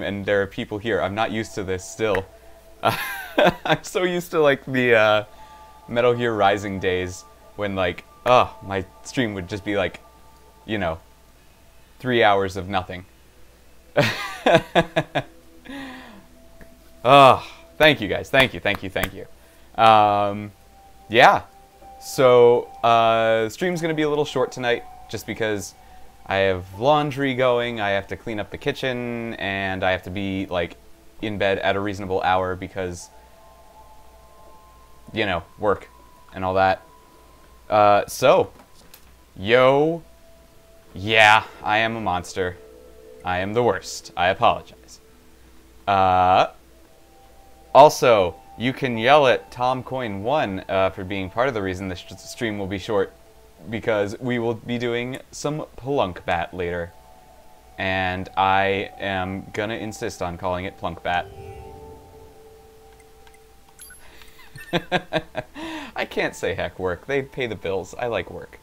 and there are people here. I'm not used to this still. I'm so used to like the Metal Gear Rising days when like, oh, my stream would just be like, you know, 3 hours of nothing. Oh, thank you guys. Thank you. Yeah. So, stream's gonna be a little short tonight, just because I have laundry going, I have to clean up the kitchen, and I have to be, like, in bed at a reasonable hour because, you know, work and all that. Yeah, I am a monster. I am the worst. I apologize. Also, you can yell at TomCoin1 for being part of the reason this stream will be short, because we will be doing some Plunkbat later. And I am gonna insist on calling it Plunkbat. I can't say heck work. They pay the bills. I like work.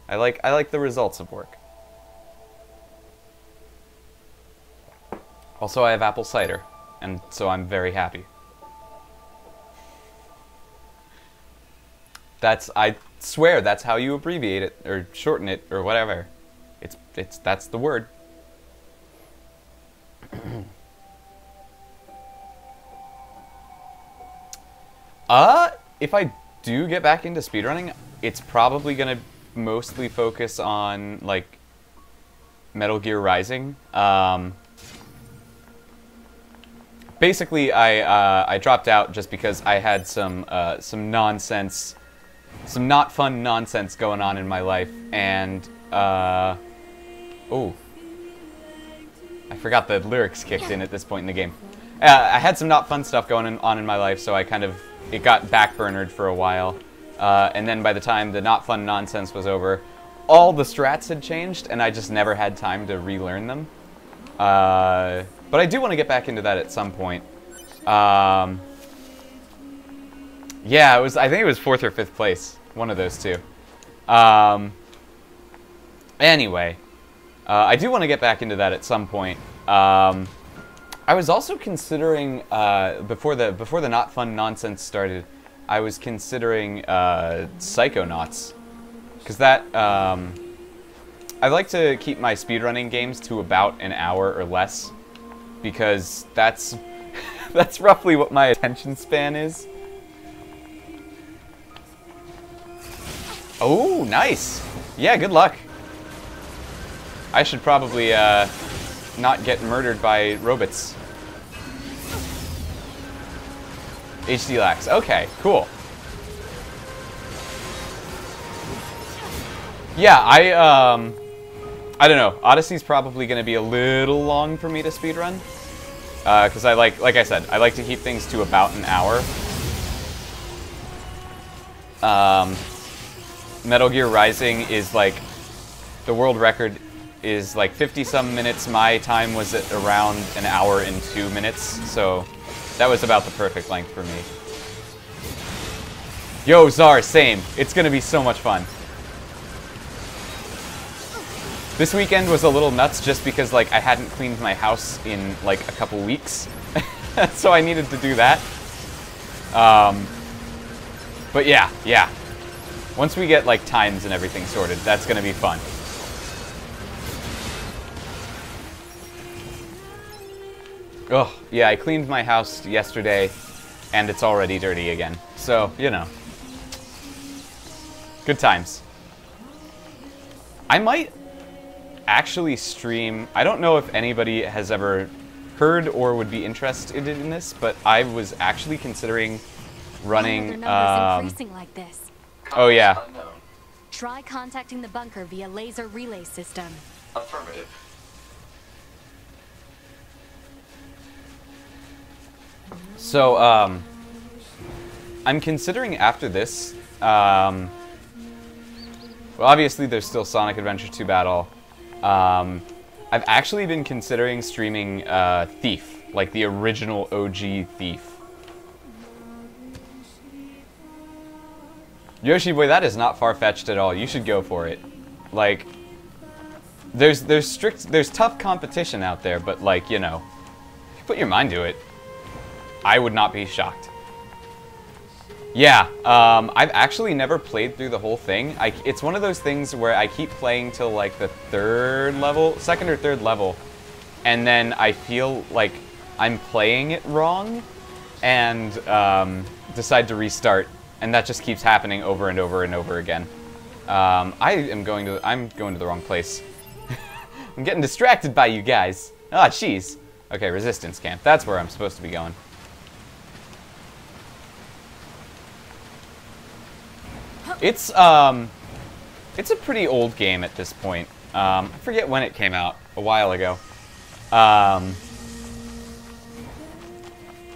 I like the results of work. Also, I have apple cider, and so I'm very happy. I swear that's how you abbreviate it, or shorten it, or whatever. That's the word. If I do get back into speedrunning, it's probably gonna mostly focus on, like, Metal Gear Rising. Basically, I dropped out just because I had some nonsense, some not fun nonsense going on in my life, and, oh. I forgot the lyrics kicked in at this point in the game. I had some not fun stuff going on in my life, so it got backburnered for a while. And then by the time the not fun nonsense was over, all the strats had changed, and I just never had time to relearn them. But I do want to get back into that at some point. Yeah, I think it was 4th or 5th place. One of those two. Anyway, I do want to get back into that at some point. I was also considering, before the not fun nonsense started, I was considering Psychonauts. Because that, I like to keep my speedrunning games to about an hour or less, because that's roughly what my attention span is. Oh, nice! Yeah, good luck. I should probably not get murdered by robots. HD lax. Okay, cool. Yeah, I don't know. Odyssey's probably going to be a little long for me to speedrun. Because like I said, I like to keep things to about an hour. Metal Gear Rising is like, the world record is like 50-some minutes. My time was at around an hour and 2 minutes, so that was about the perfect length for me. Yo, Czar, same. It's gonna be so much fun. This weekend was a little nuts just because, like, I hadn't cleaned my house in, like, a couple weeks. So I needed to do that. But yeah. Once we get, like, times and everything sorted, that's gonna be fun. Oh, yeah, I cleaned my house yesterday, and it's already dirty again. So, you know. Good times. I might actually stream... I don't know if anybody has ever heard or would be interested in this, but I was actually considering running... increasing like this. Oh, yeah. Try contacting the bunker via laser relay system. Affirmative. So, I'm considering after this, well, obviously there's still Sonic Adventure 2 Battle. I've actually been considering streaming Thief, like the original OG Thief. Yoshi boy, that is not far-fetched at all. You should go for it. Like, there's tough competition out there, but like, you know, Put your mind to it. I would not be shocked. Yeah, I've actually never played through the whole thing. It's one of those things where I keep playing till like the second or third level, and then I feel like I'm playing it wrong, and decide to restart, and that just keeps happening over and over and over again. I'm going to the wrong place. I'm getting distracted by you guys. Ah, jeez. Okay, resistance camp. That's where I'm supposed to be going. It's a pretty old game at this point. I forget when it came out, a while ago.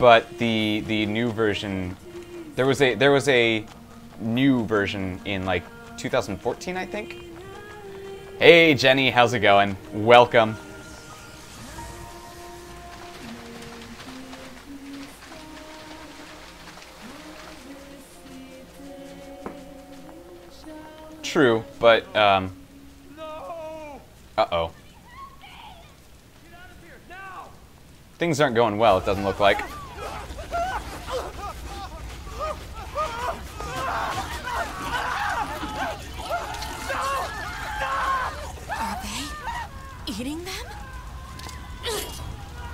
But the new version, there was a new version in like 2014, I think. Hey Jenny, how's it going? Welcome. True, but uh-oh. Things aren't going well, it doesn't look like. Are they eating them?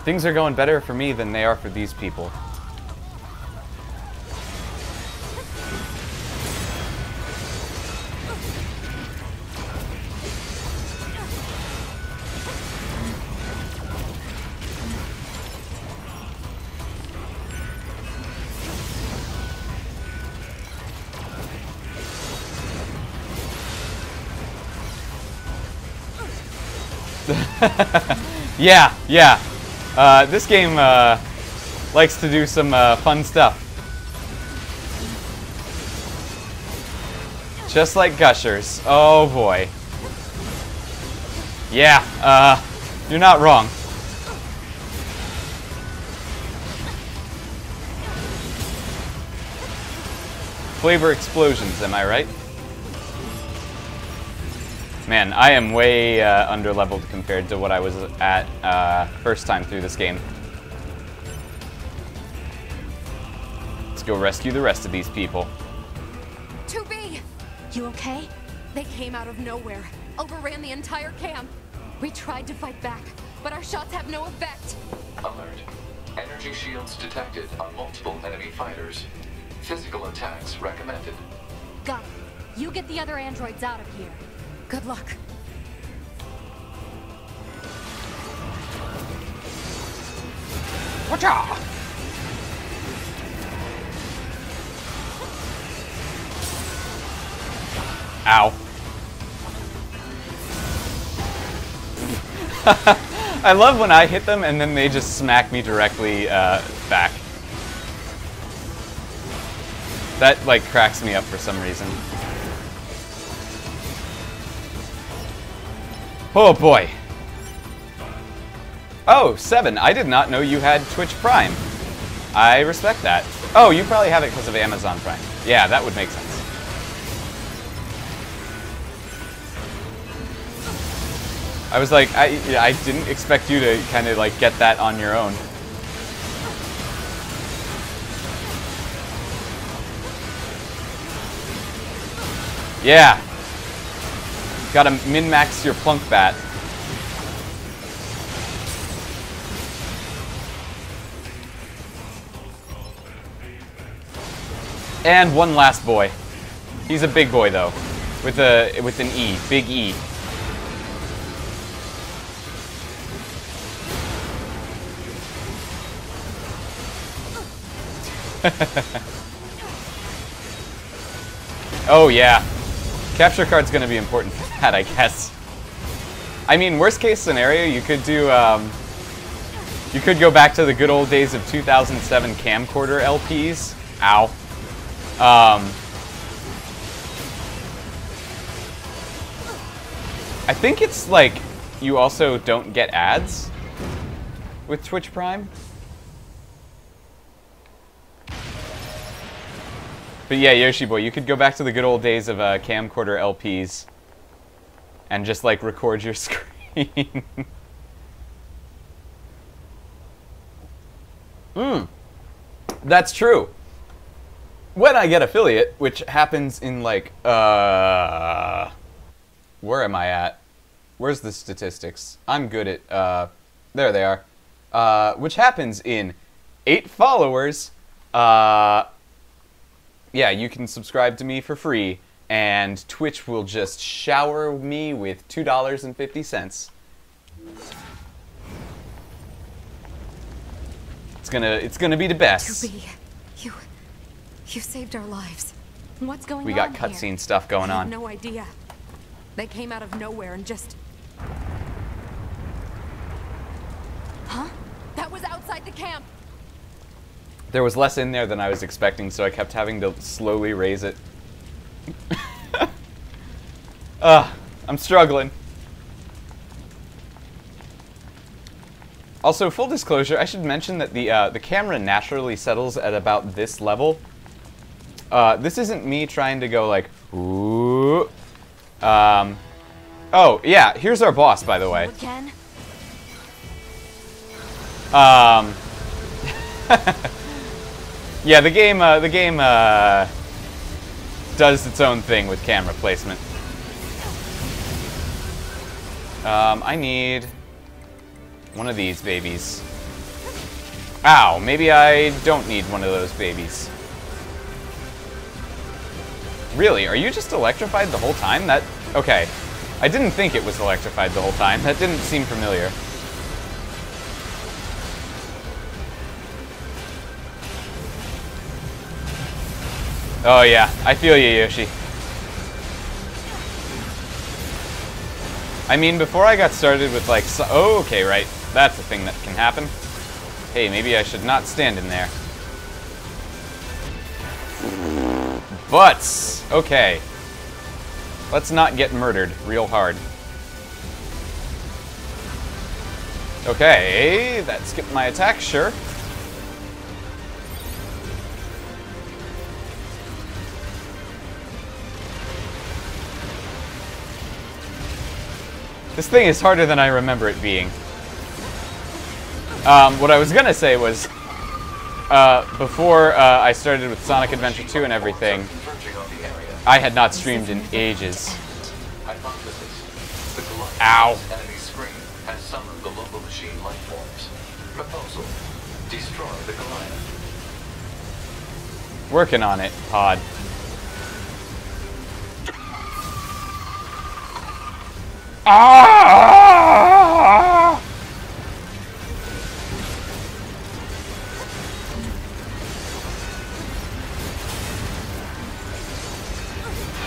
Things are going better for me than they are for these people. Yeah. This game likes to do some fun stuff. Just like Gushers. Oh boy. Yeah, you're not wrong. Flavor explosions, am I right? Man, I am way underleveled compared to what I was at first time through this game. Let's go rescue the rest of these people. 2B! You okay? They came out of nowhere, overran the entire camp. We tried to fight back, but our shots have no effect. Alert. Energy shields detected on multiple enemy fighters. Physical attacks recommended. Got it. You get the other androids out of here. Good luck. Watch out! Ow. I love when I hit them and then they just smack me directly back. That, like, cracks me up for some reason. Oh boy. Oh, 7. I did not know you had Twitch Prime. I respect that. Oh, you probably have it because of Amazon Prime. Yeah, that would make sense. I was like, I didn't expect you to kind of like get that on your own. Yeah. Gotta min-max your plunk bat. And one last boy. He's a big boy though, with an E, big E. Oh yeah. Capture card's gonna be important for that, I guess. I mean, worst case scenario, you could do, you could go back to the good old days of 2007 camcorder LPs. Ow. I think it's like, you also don't get ads with Twitch Prime. But yeah, Yoshi Boy, you could go back to the good old days of camcorder LPs and just like record your screen. That's true. When I get affiliate, which happens in like, where am I at? Where's the statistics? I'm good at, there they are. Which happens in 8 followers. Yeah, you can subscribe to me for free, and Twitch will just shower me with $2.50. It's gonna be the best. 2B, you saved our lives. What's going on? We got cutscene stuff going I on. have no idea. They came out of nowhere and just... Huh? That was outside the camp. There was less in there than I was expecting, so I kept having to slowly raise it. I'm struggling. Also, full disclosure, I should mention that the camera naturally settles at about this level. This isn't me trying to go like, ooh. Oh, yeah, here's our boss, by the way. Again? Yeah, the game does its own thing with camera placement. I need one of these babies. Ow, maybe I don't need one of those babies. Really, are you just electrified the whole time? Okay. I didn't think it was electrified the whole time. That didn't seem familiar. Oh yeah, I feel you, Yoshi. I mean, before I got started with like, oh, okay, right. That's a thing that can happen. Hey, maybe I should not stand in there. Butts! Okay. Let's not get murdered real hard. Okay, that skipped my attack, sure. This thing is harder than I remember it being. What I was gonna say was, before I started with Sonic Adventure 2 and everything, I had not streamed in ages. Ow. Enemy screen has summoned the local machine life forms. Proposal: destroy the Goliath. Working on it, Pod. Ah!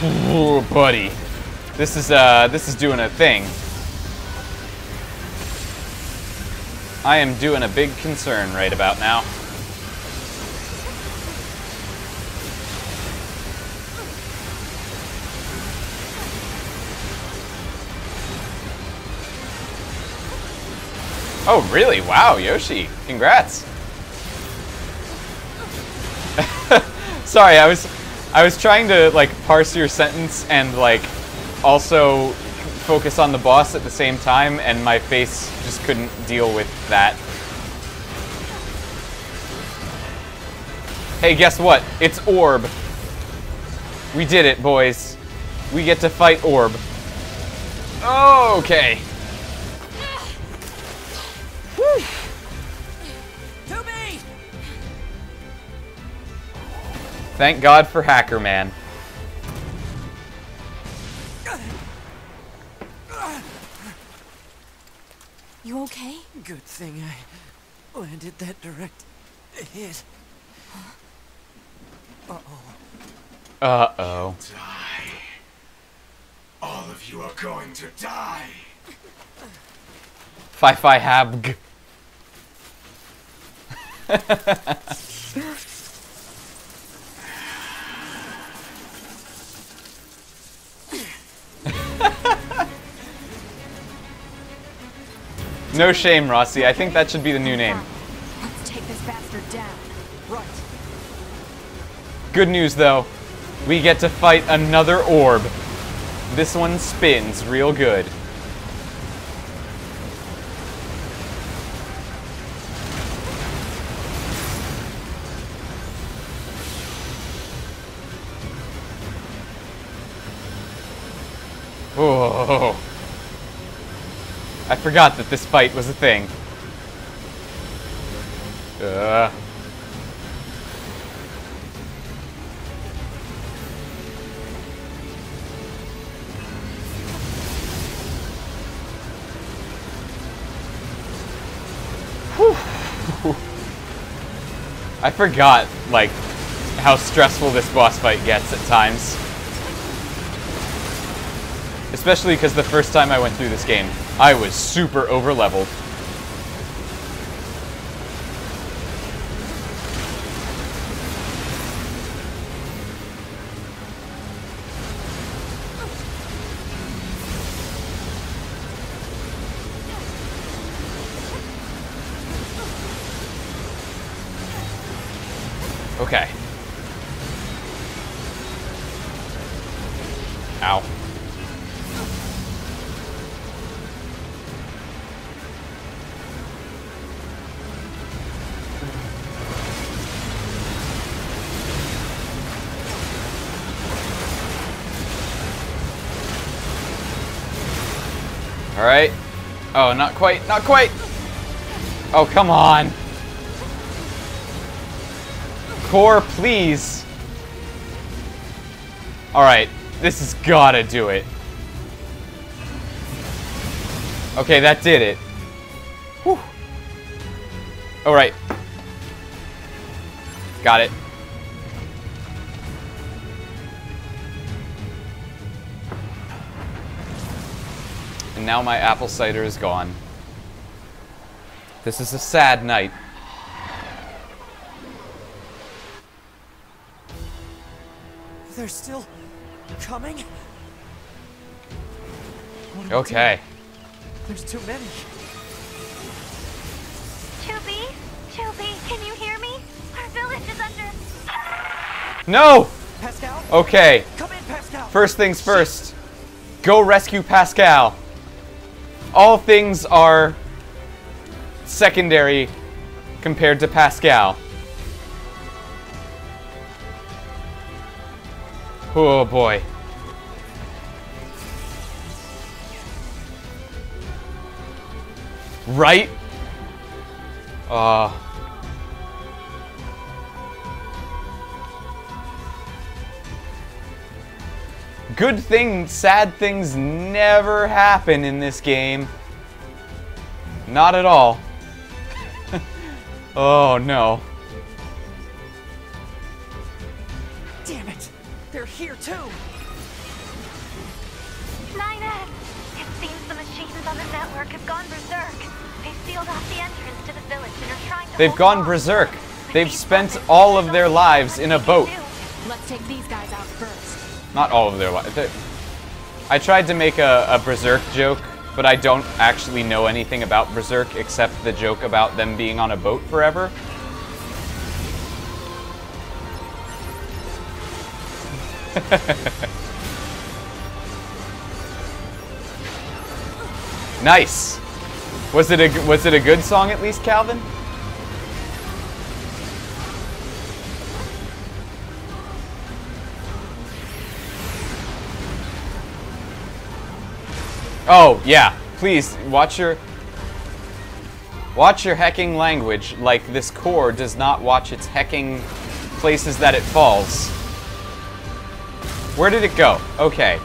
Ooh, buddy. This is doing a thing. I am doing a big concern right about now. Oh, really? Wow, Yoshi. Congrats. Sorry, I was trying to like parse your sentence and like also focus on the boss at the same time, and my face just couldn't deal with that. Hey, guess what? It's Orb. We did it, boys. We get to fight Orb. Okay. Thank God for Hacker Man. You okay? Good thing I landed that direct hit. Uh-oh. Uh-oh. Die. All of you are going to die. Fi Habg. No shame, Rossi. I think that should be the new name. Let's take this bastard down. Right. Good news, though. We get to fight another orb. This one spins real good. Oh. I forgot that this fight was a thing. I forgot, like, how stressful this boss fight gets at times. Especially because the first time I went through this game, I was super over-leveled. Okay. Ow. All right. Oh, not quite, not quite. Oh, come on. Core, please. All right, this has gotta do it. Okay, that did it. Whew. All right. Got it. And now my apple cider is gone. This is a sad night. They're still coming? Okay. There's too many. Chubby, can you hear me? Our village is under... No! Pascal? Okay. Come in, Pascal! First things first. Go rescue Pascal. All things are secondary compared to Pascal. Oh boy. Right? Good thing sad things never happen in this game. Not at all. Oh no. Damn it! They're here too! NieR! It seems the machines on the network have gone berserk. They've sealed off the entrance to the village and are trying to They've hold gone on. berserk. With They've these spent weapons, all there's of their only lives so in a much boat. they can do. Let's take these guys out first. Not all of their lives. I tried to make a berserk joke, but I don't actually know anything about berserk except the joke about them being on a boat forever. Nice. Was it a good song at least, Calvin? Oh, yeah. Please watch your hecking language, like this core does not watch its hecking places that it falls. Where did it go? Okay.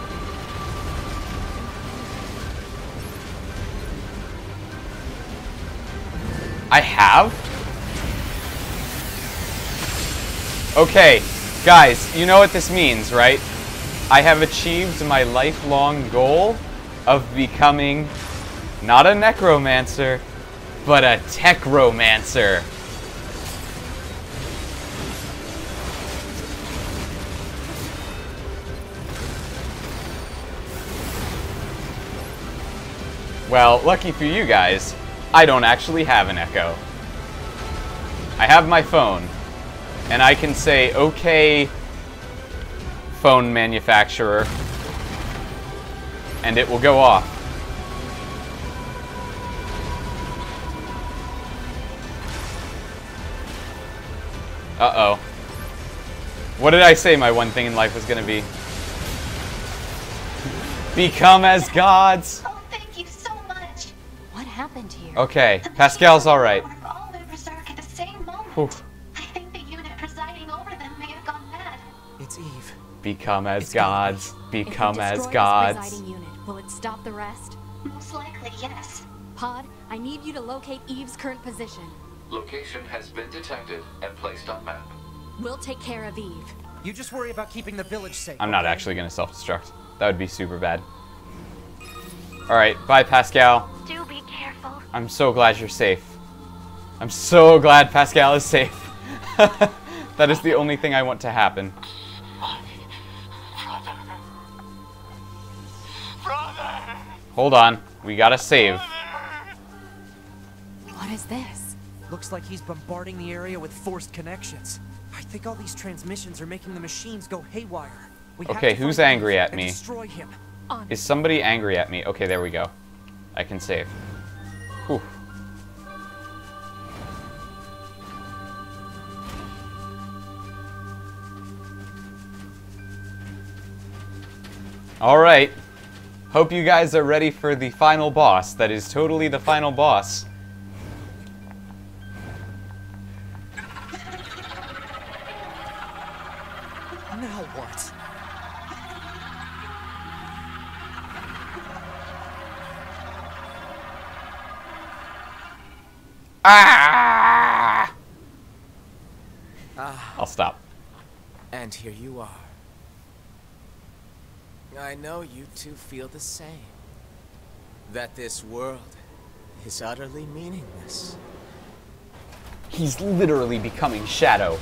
I have? Okay, guys, you know what this means, right? I have achieved my lifelong goal of becoming not a necromancer, but a techromancer. Well, lucky for you guys, I don't actually have an Echo. I have my phone, and I can say, okay, phone manufacturer, and it will go off. Uh-oh. What did I say my one thing in life was gonna be? Become as gods. Oh, thank you so much. What happened here? Okay, Pascal's alright. All went berserk at the same moment. Whew. I think the unit presiding over them may have gone mad. It's Eve. Become as It's gotta gods. If Become it as destroys gods. presiding unit, will it stop the rest? Most likely, yes. Pod, I need you to locate Eve's current position. Location has been detected and placed on map. We'll take care of Eve. You just worry about keeping the village safe. I'm not okay? actually gonna self-destruct. That would be super bad. Alright, bye Pascal. Do be careful. I'm so glad you're safe. I'm so glad Pascal is safe. That is the only thing I want to happen. Hold on, we gotta save. What is this? Looks like he's bombarding the area with forced connections. I think all these transmissions are making the machines go haywire. We have Okay, to who's find angry Eve at and me? Destroy him. On. Is somebody angry at me? Okay, there we go. I can save. Whew. Alright. Hope you guys are ready for the final boss. That is totally the final boss. Now what? Ah! I'll stop. And here you are. I know you two feel the same. That this world is utterly meaningless. He's literally becoming Shadow.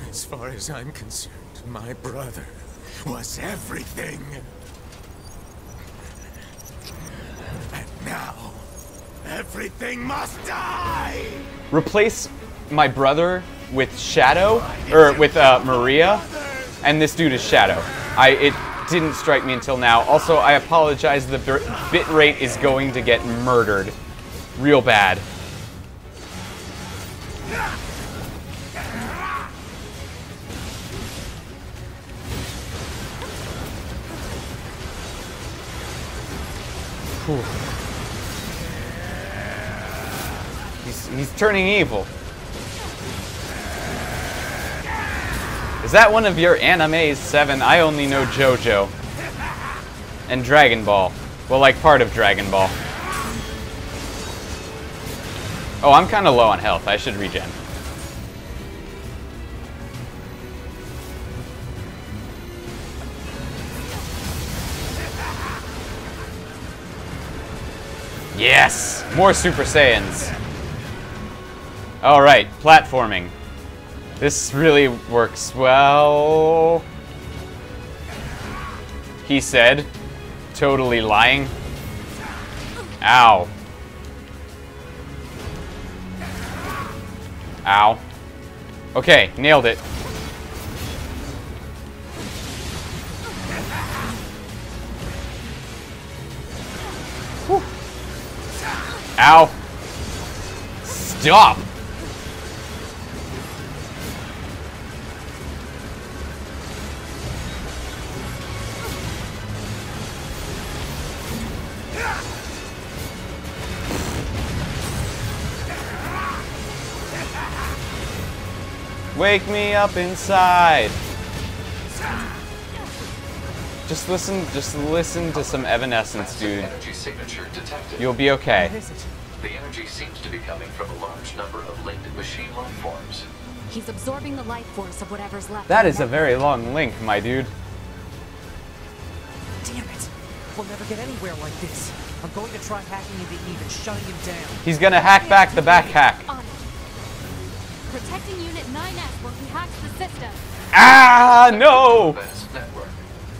As far as I'm concerned, my brother Was everything. And now, everything must die! Replace my brother with Shadow, or with Maria, and this dude is Shadow. It didn't strike me until now. Also, I apologize, the bit rate is going to get murdered. Real bad. Whew. He's turning evil. Is that one of your animes, Seven? I only know JoJo. And Dragon Ball. Well, like part of Dragon Ball. Oh, I'm kind of low on health. I should regen. Yes! More Super Saiyans. Alright, platforming. This really works well. He said, totally lying. Ow. Ow. Okay, nailed it. Whew. Ow. Stop. Wake me up inside. Just listen to some Evanescence, dude. Energy signature detected. You'll be okay. What is it? The energy seems to be coming from a large number of linked machine life forms. He's absorbing the life force of whatever's left. That in is the a very long link, my dude. Damn it! We'll never get anywhere like this. I'm going to try hacking into Eve and shutting him down. He's gonna hack back the back hack. On it. Protecting Unit 9S while he hacks the system. Ah, no! Advanced network.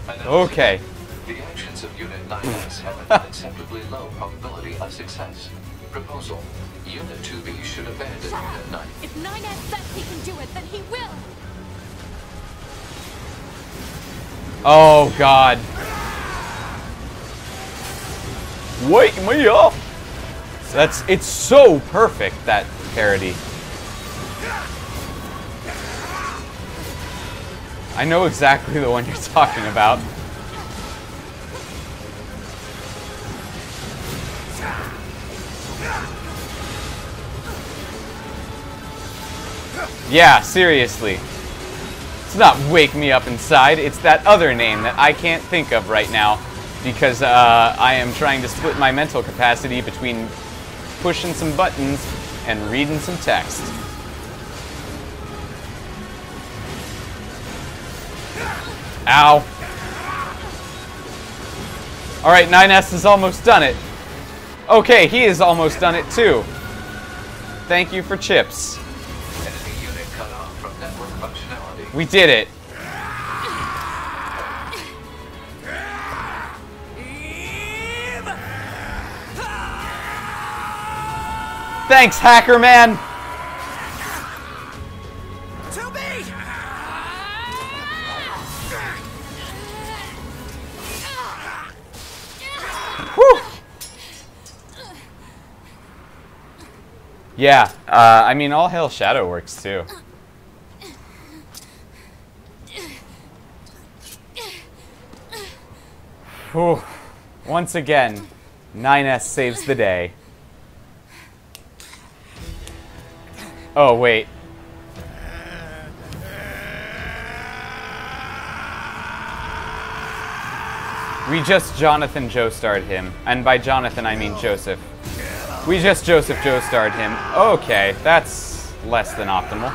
Analysis. Okay. The actions of Unit 9X have an unacceptably low probability of success. Proposal. Unit 2B should abandon Unit 9. If 9S says he can do it, then he will. Oh, God. Wake me up! It's so perfect, that parody. I know exactly the one you're talking about. Yeah, seriously. It's not Wake Me Up Inside, it's that other name that I can't think of right now because I am trying to split my mental capacity between pushing some buttons and reading some text. Ow. Alright, 9S has almost done it. Okay, he has almost done it too. Thank you for chips. Enemy unit cut off from network functionality. We did it. Thanks, Hacker Man. Whew. Yeah, I mean, all hail Shadow works too. Whew. Once again, 9S saves the day. Oh, wait. We just Jonathan Joestarred him. And by Jonathan, I mean Joseph. We just Joseph Joestarred him. Okay, that's less than optimal.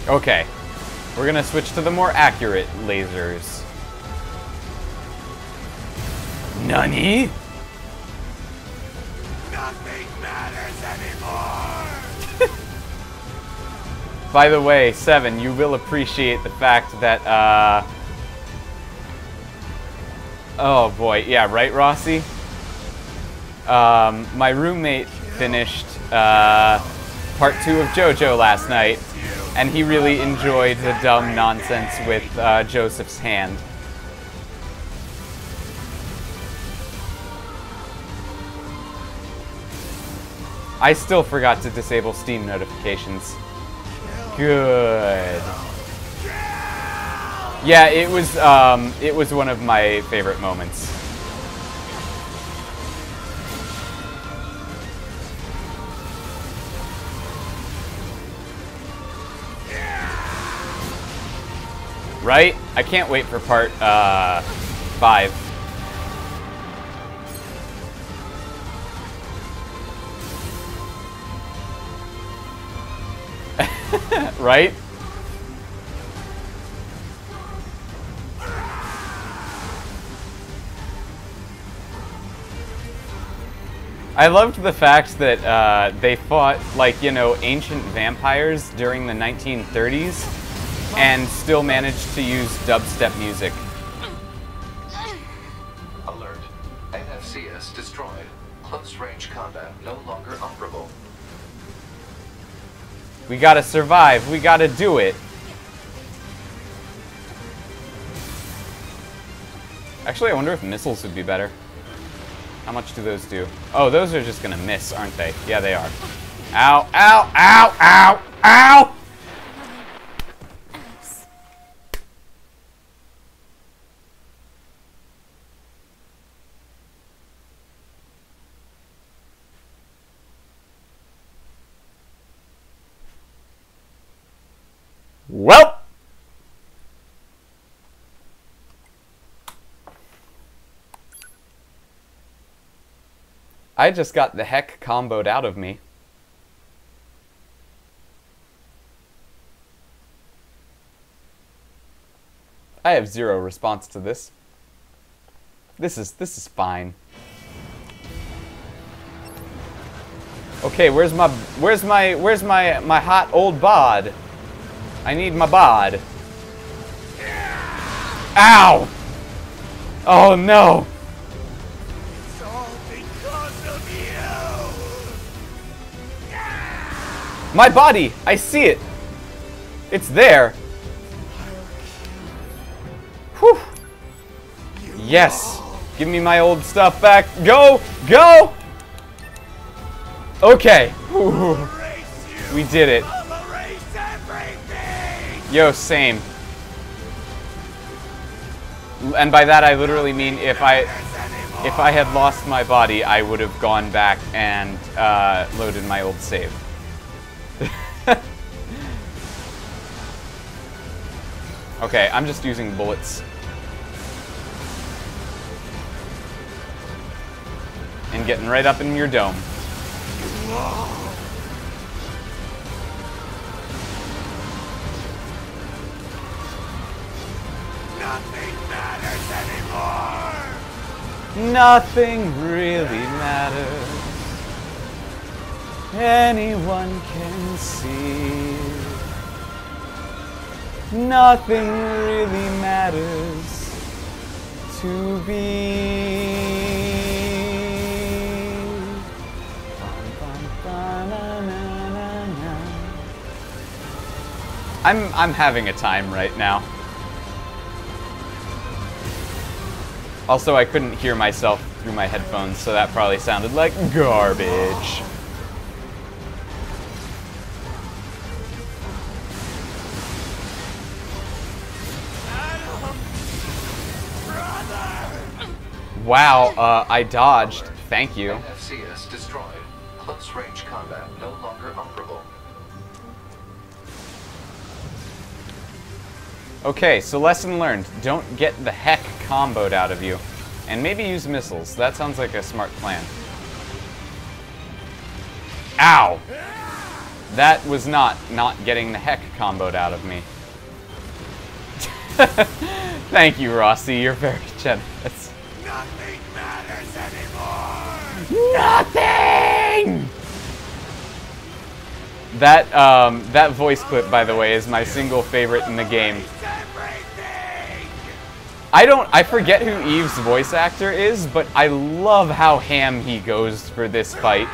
Okay. We're gonna switch to the more accurate lasers. Nani? Nothing matters anymore! By the way, 7, you will appreciate the fact that, oh boy, yeah, right, Rossi? My roommate finished, part 2 of JoJo last night, and he really enjoyed the dumb nonsense with, Joseph's hand. I still forgot to disable Steam notifications. Good. Yeah, it was one of my favorite moments. Right? I can't wait for part 5. Right? I loved the fact that they fought, like, you know, ancient vampires during the 1930s and still managed to use dubstep music. Alert. NFCS destroyed. Close-range combat no longer operable. We gotta survive. We gotta do it. Actually, I wonder if missiles would be better. How much do those do? Oh, those are just gonna miss, aren't they? Yeah, they are. Ow, ow, ow, ow, ow! Well, I just got the heck comboed out of me. I have zero response to this. This is fine. Okay, where's my hot old bod? I need my bod. Ow! Oh no! It's all because of you! My body! I see it! It's there! Whew! Yes! Give me my old stuff back. Go! Go! Okay. Whew. We did it. Yo, same. And by that I literally mean if I had lost my body, I would have gone back and loaded my old save. Okay, I'm just using bullets. And getting right up in your dome. Nothing matters anymore! Nothing really matters. Anyone can see. Nothing really matters to be. I'm having a time right now. Also, I couldn't hear myself through my headphones, so that probably sounded like garbage. Wow, I dodged. Thank you. NFCS destroyed. Close range combat no longer operable. Okay, so lesson learned. Don't get the heck comboed out of you. And maybe use missiles. That sounds like a smart plan. Ow! That was not getting the heck comboed out of me. Thank you, Rossi. You're very generous. Nothing matters anymore! Nothing! That voice clip, by the way, is my single favorite in the game. I forget who Eve's voice actor is, but I love how ham he goes for this fight.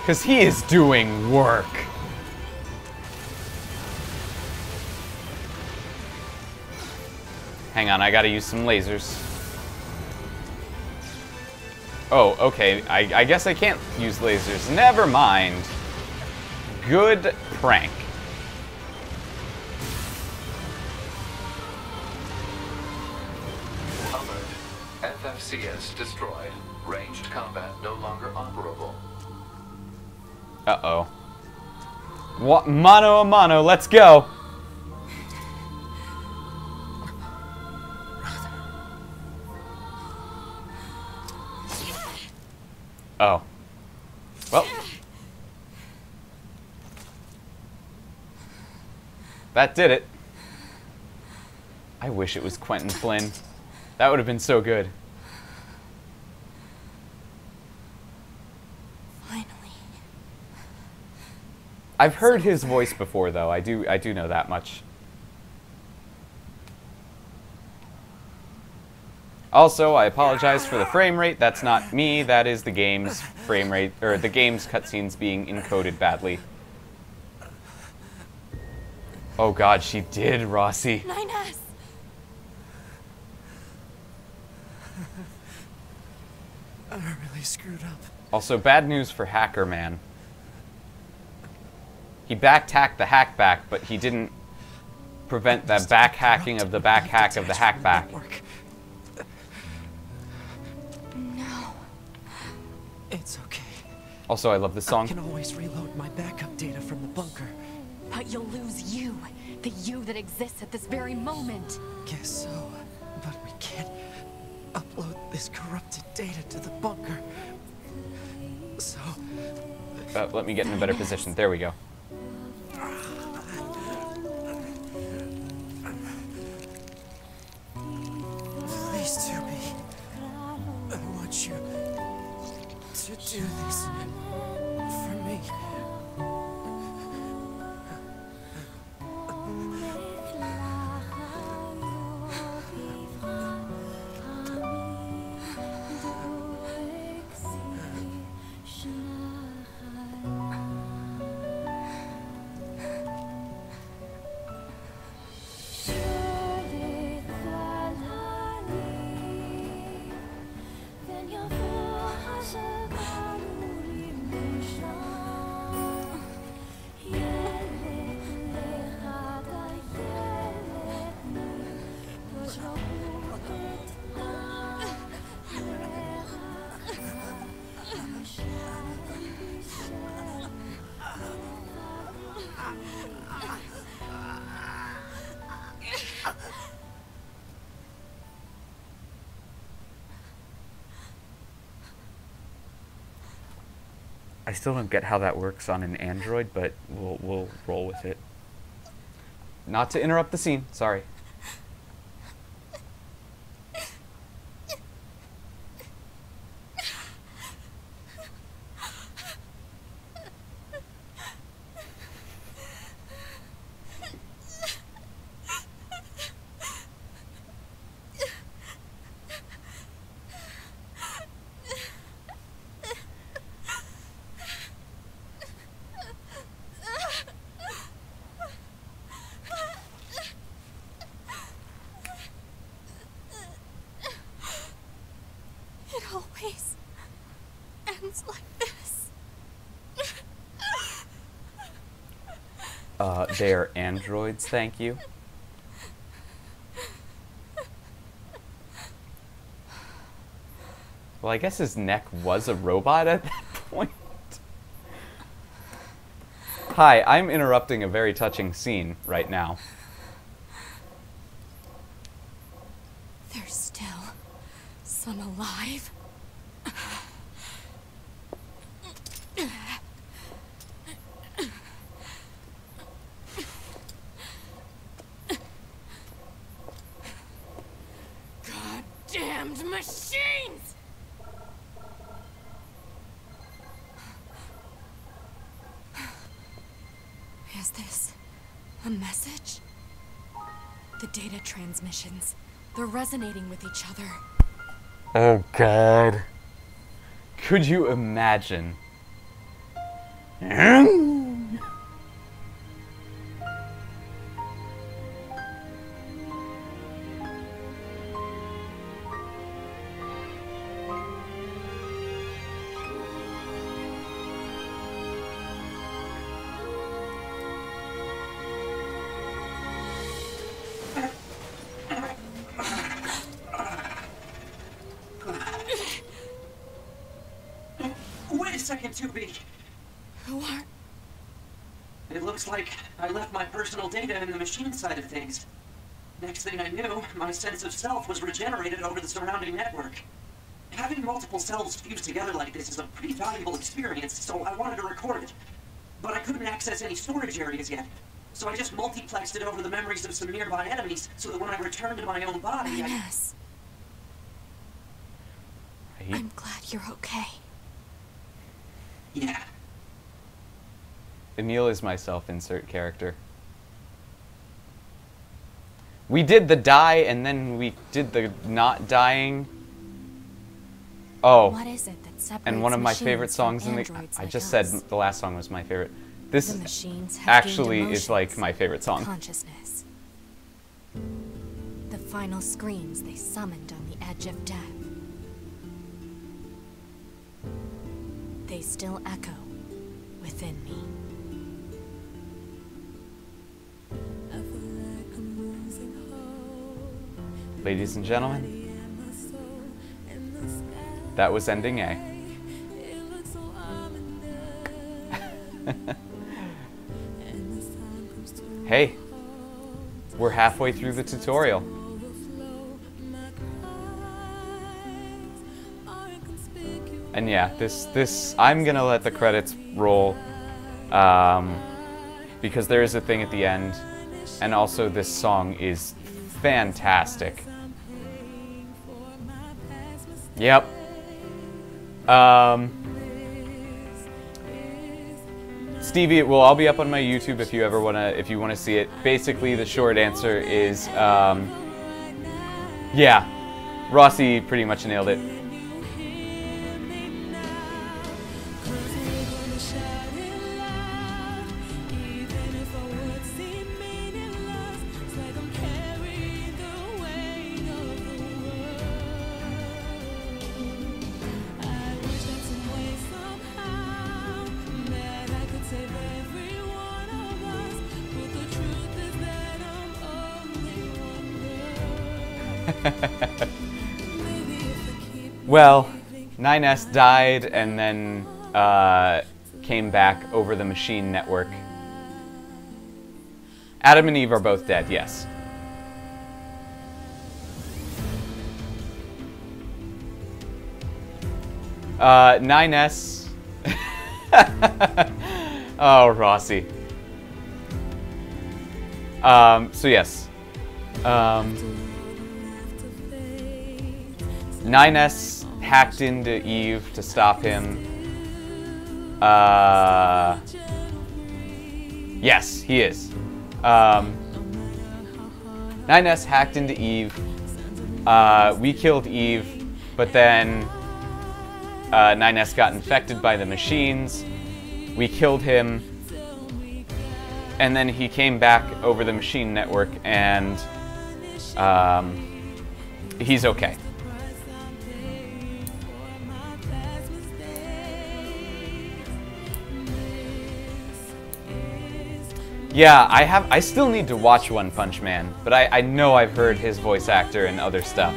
Because he is doing work. Hang on, I gotta use some lasers. Oh, okay, I guess I can't use lasers. Never mind. Good prank. Alert. FFCS destroyed. Ranged combat no longer operable. Uh-oh. What? Mano a mano, let's go! Oh. Well. That did it. I wish it was Quentin Flynn. That would have been so good. Finally. I've heard his voice before, though. I do know that much. Also, I apologize for the frame rate. That's not me. That is the game's frame rate, or the game's cutscenes being encoded badly. Oh God, she did, Rossi. 9S. I really screwed up. Also, bad news for Hacker Man. He back-hacked the hackback, but he didn't prevent the back-hacking of the back-hack of the hackback. No. It's okay. Also, I love this I song. can always reload my backup data from the bunker. But you'll lose you. The you that exists at this very moment. Guess so. But we can't upload this corrupted data to the bunker. So... Let me get in a better position. There we go. Please, Tubi. I want you to do this for me. I still don't get how that works on an Android, but we'll roll with it. Not to interrupt the scene, sorry. It always ends like this. They are androids, thank you. Well, I guess his neck was a robot at that point. Hi, I'm interrupting a very touching scene right now. There's still some alive. Goddamned machines! Is this a message? The data transmissions. They're resonating with each other. Oh god. Could you imagine? Wait a second, 2B. Who are... It looks like I left my personal data in the machine side of things. Next thing I knew, my sense of self was regenerated over the surrounding network. Having multiple selves fused together like this is a pretty valuable experience, so I wanted to record it. But I couldn't access any storage areas yet, so I just multiplexed it over the memories of some nearby enemies, so that when I returned to my own body, Yes. I'm glad you're okay. Yeah. Emil is my self-insert character. We did the die, and then we did the not dying. Oh. What is it that separates and one of my machines favorite songs from in the... androids I like just us? said the last song was my favorite. This The machines have actually gained is like emotions, my favorite song. Consciousness. The final screams they summoned on the edge of death. They still echo within me. Ladies and gentlemen, that was ending A. Hey, we're halfway through the tutorial. And yeah, this I'm gonna let the credits roll because there is a thing at the end, and also this song is fantastic. Yep. Stevie, it will all be up on my YouTube if you wanna see it. Basically, the short answer is yeah, Rossi pretty much nailed it. Well, 9S died and then came back over the machine network. Adam and Eve are both dead, yes. 9S. Oh, Rossi. So yes. 9S hacked into Eve to stop him. Yes, he is. 9S hacked into Eve. We killed Eve, but then 9S got infected by the machines. We killed him, and then he came back over the machine network, and he's okay. Yeah, I still need to watch One Punch Man, but I know I've heard his voice actor and other stuff.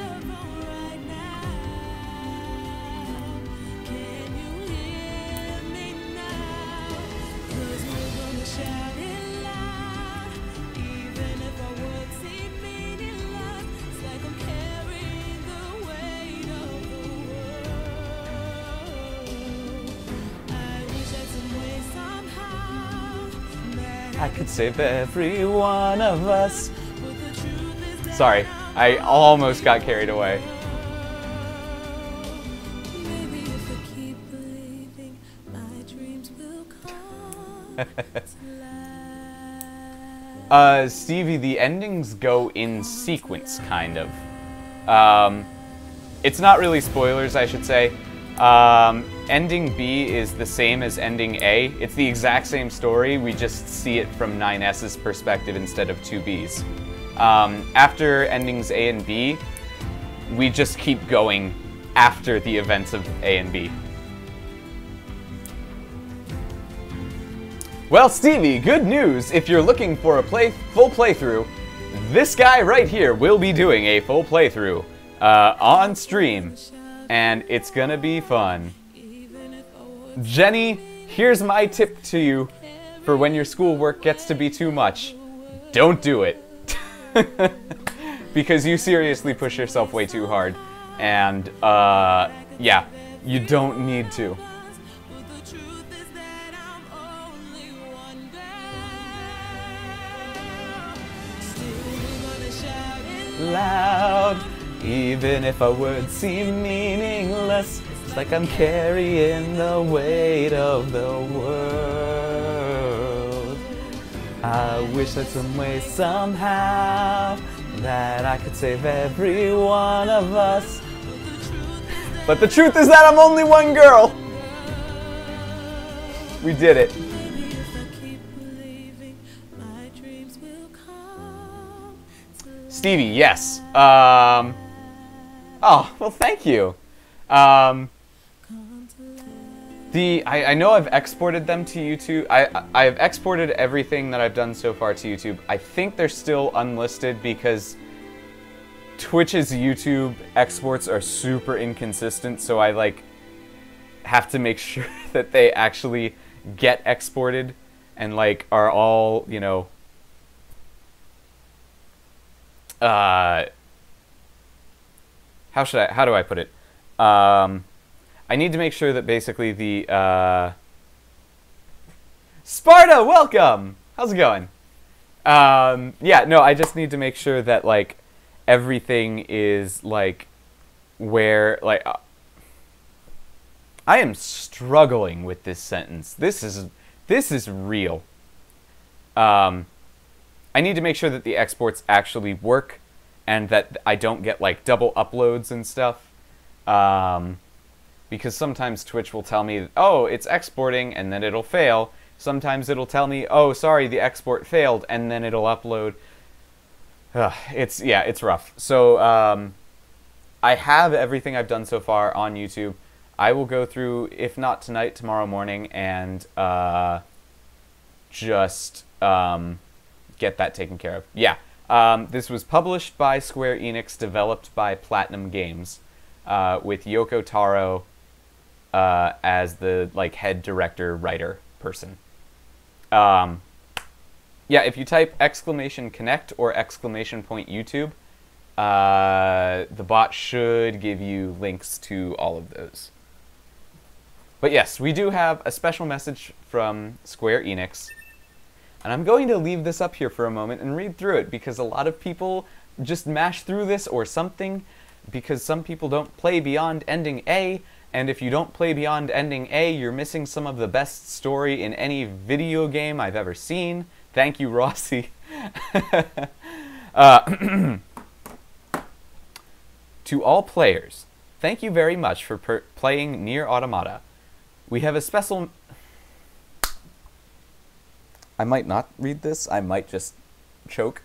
I could save every one of us. Sorry, I almost got carried away. Stevie, the endings go in sequence, kind of. It's not really spoilers, I should say. Ending B is the same as ending A. It's the exact same story, we just see it from 9S's perspective instead of 2B's. After endings A and B, we just keep going after the events of A and B. Well, Stevie, good news! If you're looking for a full playthrough, this guy right here will be doing a full playthrough on stream, and it's gonna be fun. Jenny, here's my tip to you for when your schoolwork gets to be too much. Don't do it. Because you seriously push yourself way too hard. And, yeah, you don't need to. Loud, even if our words seem meaningless. It's like I'm carrying the weight of the world. I wish that some way, somehow, that I could save every one of us. But the truth is that I'm only one girl. We did it. Stevie, yes. Oh, well, thank you. I know I've exported them to YouTube. I've exported everything that I've done so far to YouTube. I think they're still unlisted because Twitch's YouTube exports are super inconsistent, so I like have to make sure that they actually get exported and like are all, you know, how do I put it? I need to make sure that basically the, Sparta, welcome! How's it going? Yeah, no, I just need to make sure that, like, everything is, like, where, like, I am struggling with this sentence. This is real. I need to make sure that the exports actually work and that I don't get, like, double uploads and stuff. Because sometimes Twitch will tell me, oh, it's exporting, and then it'll fail. Sometimes it'll tell me, oh, sorry, the export failed, and then it'll upload. It's rough. So, I have everything I've done so far on YouTube. I will go through, if not tonight, tomorrow morning, and just get that taken care of. Yeah. This was published by Square Enix, developed by Platinum Games, with Yoko Taro as the like head director, writer person. Yeah, if you type !connect or !YouTube, the bot should give you links to all of those. But yes, we do have a special message from Square Enix. And I'm going to leave this up here for a moment and read through it, because a lot of people just mash through this or something, because some people don't play beyond ending A, and if you don't play beyond ending A, you're missing some of the best story in any video game I've ever seen. Thank you, Rossi. To all players, thank you very much for playing NieR Automata. We have a special... I might not read this, I might just choke.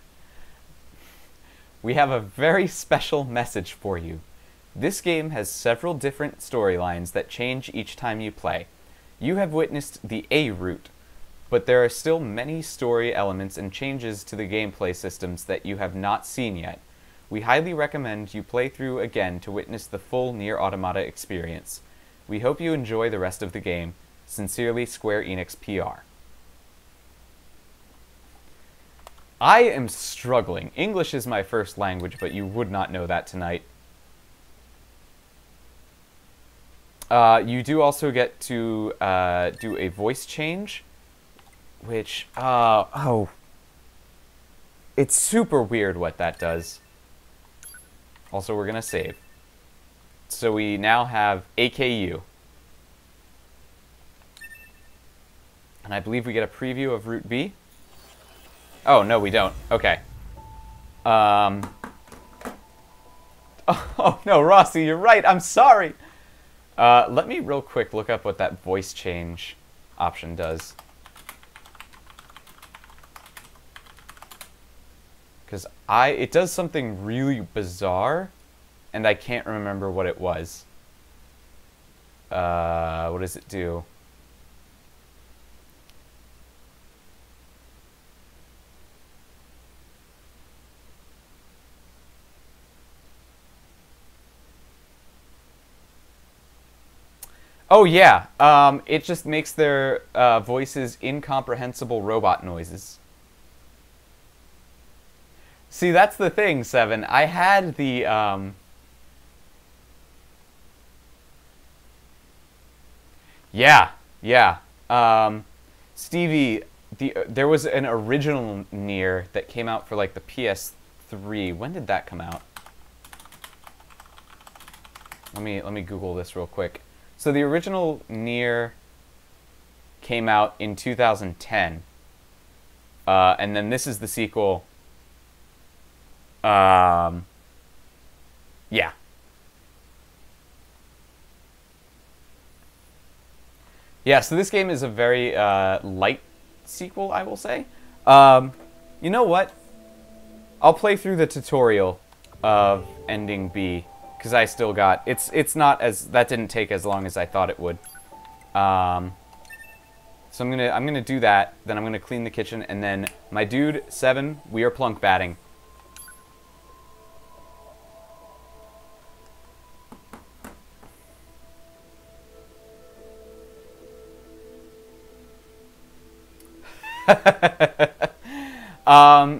We have a very special message for you. This game has several different storylines that change each time you play. You have witnessed the A route, but there are still many story elements and changes to the gameplay systems that you have not seen yet. We highly recommend you play through again to witness the full NieR Automata experience. We hope you enjoy the rest of the game. Sincerely, Square Enix PR. I am struggling. English is my first language, but you would not know that tonight. You do also get to do a voice change, which, it's super weird what that does. Also, we're going to save. So we now have AKU. And I believe we get a preview of Route B. Oh, no, we don't. Okay. Oh, no, Rossi, you're right. I'm sorry. Let me real quick look up what that voice change option does. Because it does something really bizarre, and I can't remember what it was. What does it do? Oh yeah, it just makes their voices incomprehensible robot noises. See, that's the thing, Seven. I had the, yeah. Stevie, there was an original NieR that came out for, like, the PS3. When did that come out? Let me Google this real quick. So the original NieR came out in 2010. And then this is the sequel. Yeah. Yeah, so this game is a very light sequel, I will say. You know what? I'll play through the tutorial of ending B, because I still got... It's not as... That didn't take as long as I thought it would. So I'm gonna do that, then I'm gonna clean the kitchen, and then my dude, Seven, we are plunk batting.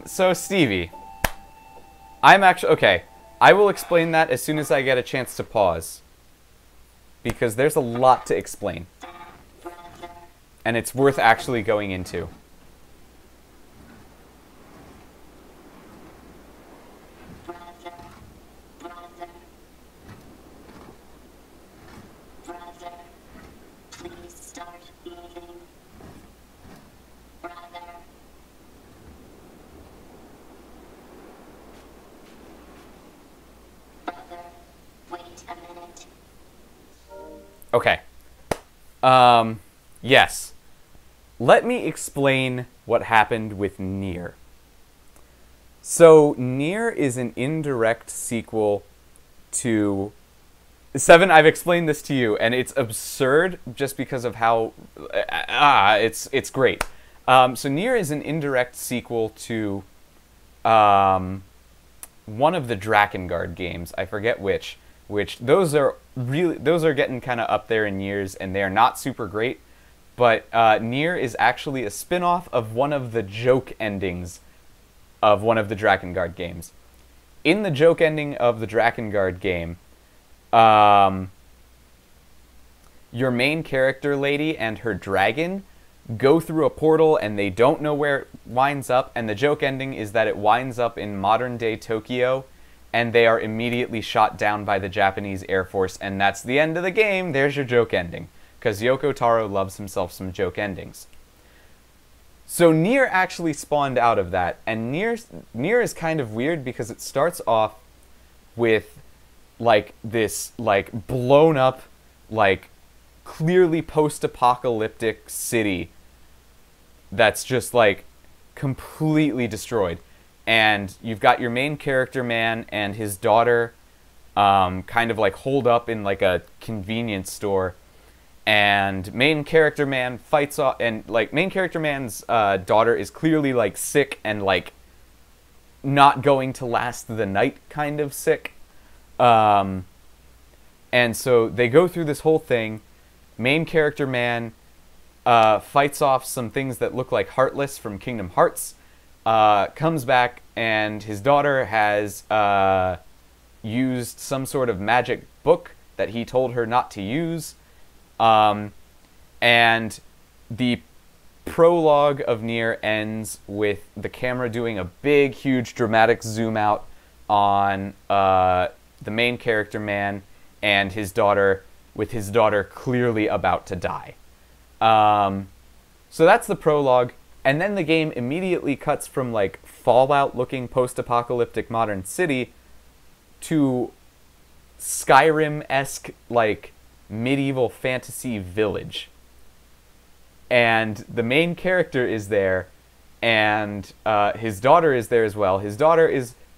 So Stevie, I'm actually, okay, I will explain that as soon as I get a chance to pause, because there's a lot to explain, and it's worth actually going into. Okay. Yes. Let me explain what happened with NieR. So, NieR is an indirect sequel to... Seven, I've explained this to you, and it's absurd just because of how... it's great. So, NieR is an indirect sequel to one of the Drakengard games. I forget which those are getting kind of up there in years, and they're not super great, but NieR is actually a spin-off of one of the joke endings of one of the Drakengard games. In the joke ending of the Drakengard game, your main character lady and her dragon go through a portal and they don't know where it winds up, and the joke ending is that it winds up in modern-day Tokyo, and they are immediately shot down by the Japanese Air Force, and that's the end of the game. There's your joke ending. Because Yoko Taro loves himself some joke endings. So NieR actually spawned out of that, and NieR is kind of weird because it starts off with like this like blown up, like clearly post-apocalyptic city that's just like completely destroyed. And you've got your main character man and his daughter kind of like holed up in like a convenience store, and main character man fights off, and like main character man's daughter is clearly like sick and like not going to last the night, kind of sick. And so they go through this whole thing. Main character man fights off some things that look like Heartless from Kingdom Hearts, comes back, and his daughter has used some sort of magic book that he told her not to use. And the prologue of NieR ends with the camera doing a big, huge, dramatic zoom out on the main character man and his daughter, with his daughter clearly about to die. So that's the prologue, and then the game immediately cuts from like Fallout-looking post-apocalyptic modern city to Skyrim-esque like medieval fantasy village. And the main character is there, and his daughter is there as well. His daughter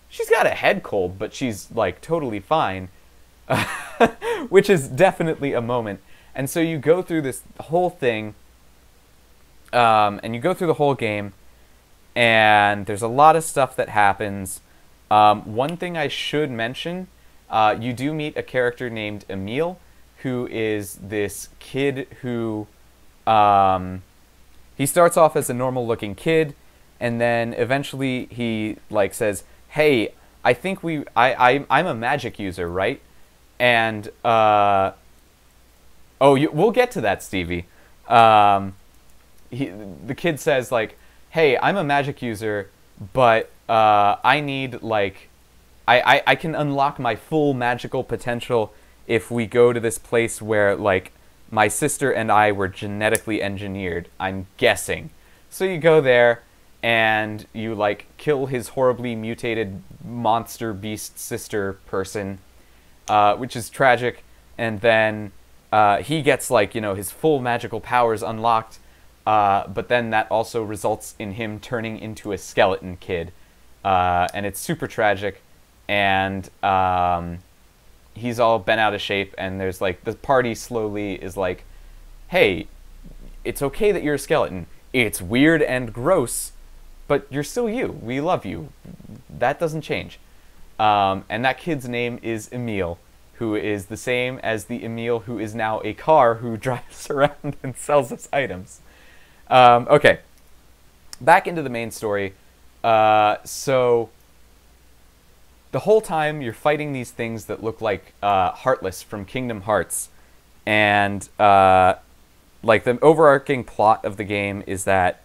she's got a head cold, but she's like totally fine, which is definitely a moment. And so you go through this whole thing, and you go through the whole game, and there's a lot of stuff that happens. One thing I should mention, you do meet a character named Emile, who is this kid who, he starts off as a normal-looking kid, and then eventually he like says, "Hey, I think I'm a magic user, right?" And we'll get to that, Stevie. The kid says like, "Hey, I'm a magic user, but I need like, I can unlock my full magical potential if we go to this place where like my sister and I were genetically engineered, I'm guessing." So you go there and you like kill his horribly mutated monster beast sister person, which is tragic, and then he gets like, you know, his full magical powers unlocked, but then that also results in him turning into a skeleton kid, and it's super tragic, and he's all bent out of shape, and there's like, the party slowly is like, "Hey, it's okay that you're a skeleton. It's weird and gross, but you're still you. We love you. That doesn't change." And that kid's name is Emile, who is the same as the Emile who is now a car who drives around and sells us items. Okay, back into the main story. So the whole time you're fighting these things that look like Heartless from Kingdom Hearts, and like the overarching plot of the game is that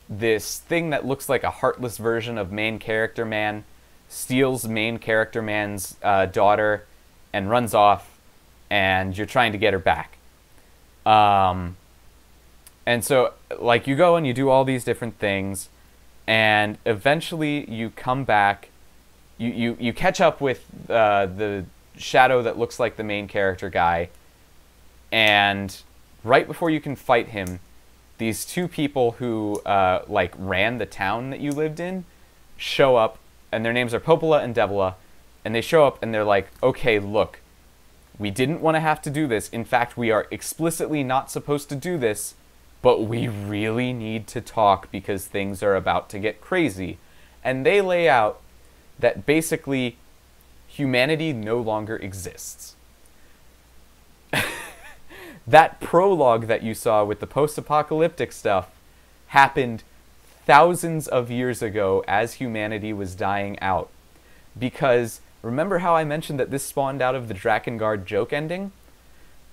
this thing that looks like a Heartless version of main character man steals main character man's daughter and runs off, and you're trying to get her back. And so like you go and you do all these different things, and eventually you come back, you catch up with the shadow that looks like the main character guy, and right before you can fight him, these two people who like ran the town that you lived in show up, and their names are Popola and Devola, and they show up and they're like, "Okay, look, we didn't want to have to do this. In fact, we are explicitly not supposed to do this, but we really need to talk because things are about to get crazy." And they lay out that basically humanity no longer exists. That prologue that you saw with the post-apocalyptic stuff happened thousands of years ago as humanity was dying out. Because remember how I mentioned that this spawned out of the Drakengard joke ending?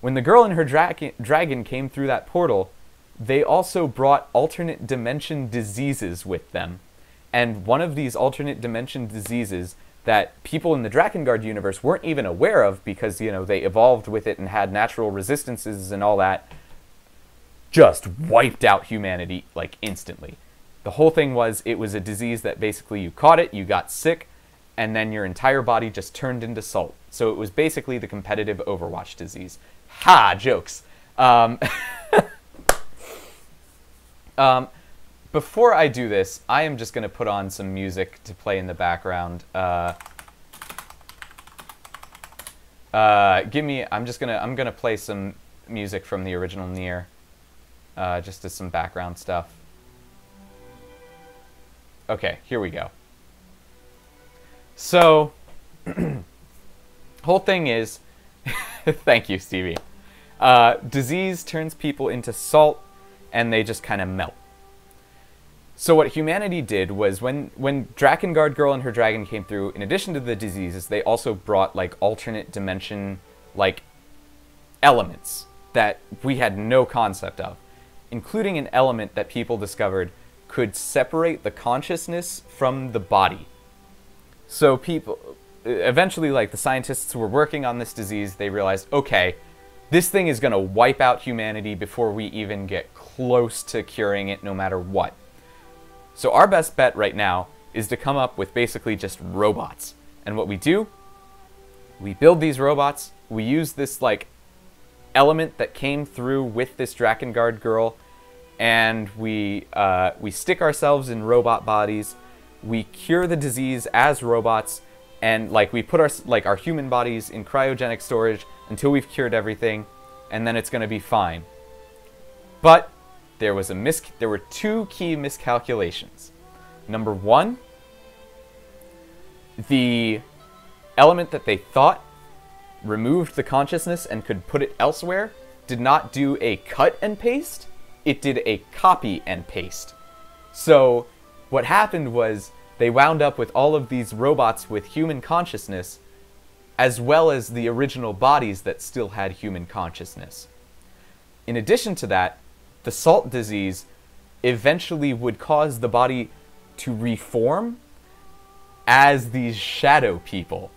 When the girl and her dragon came through that portal, they also brought alternate dimension diseases with them. And one of these alternate dimension diseases that people in the Drakengard universe weren't even aware of because, you know, they evolved with it and had natural resistances and all that, just wiped out humanity, like, instantly. The whole thing was, it was a disease that basically you caught it, you got sick, and then your entire body just turned into salt. So it was basically the competitive Overwatch disease. Ha! Jokes. Before I do this, I am just going to put on some music to play in the background. I'm gonna play some music from the original NieR, just as some background stuff. Okay, here we go. So, whole thing is, thank you, Stevie. Disease turns people into salt, and they just kind of melt. So what humanity did was, when Drakengard Girl and her dragon came through, in addition to the diseases, they also brought, like, alternate dimension, like, elements that we had no concept of, including an element that people discovered could separate the consciousness from the body. So people, eventually, like, the scientists who were working on this disease, they realized, okay, this thing is going to wipe out humanity before we even get close to curing it, no matter what. So our best bet right now is to come up with basically just robots. And what we do, we build these robots, we use this, like, element that came through with this Drakengard girl, and we stick ourselves in robot bodies, we cure the disease as robots, and, like, we put our human bodies in cryogenic storage until we've cured everything, and then it's going to be fine. But there were two key miscalculations. Number one, the element that they thought removed the consciousness and could put it elsewhere did not do a cut and paste, it did a copy and paste. So what happened was they wound up with all of these robots with human consciousness, as well as the original bodies that still had human consciousness. In addition to that, the salt disease eventually would cause the body to reform as these shadow people.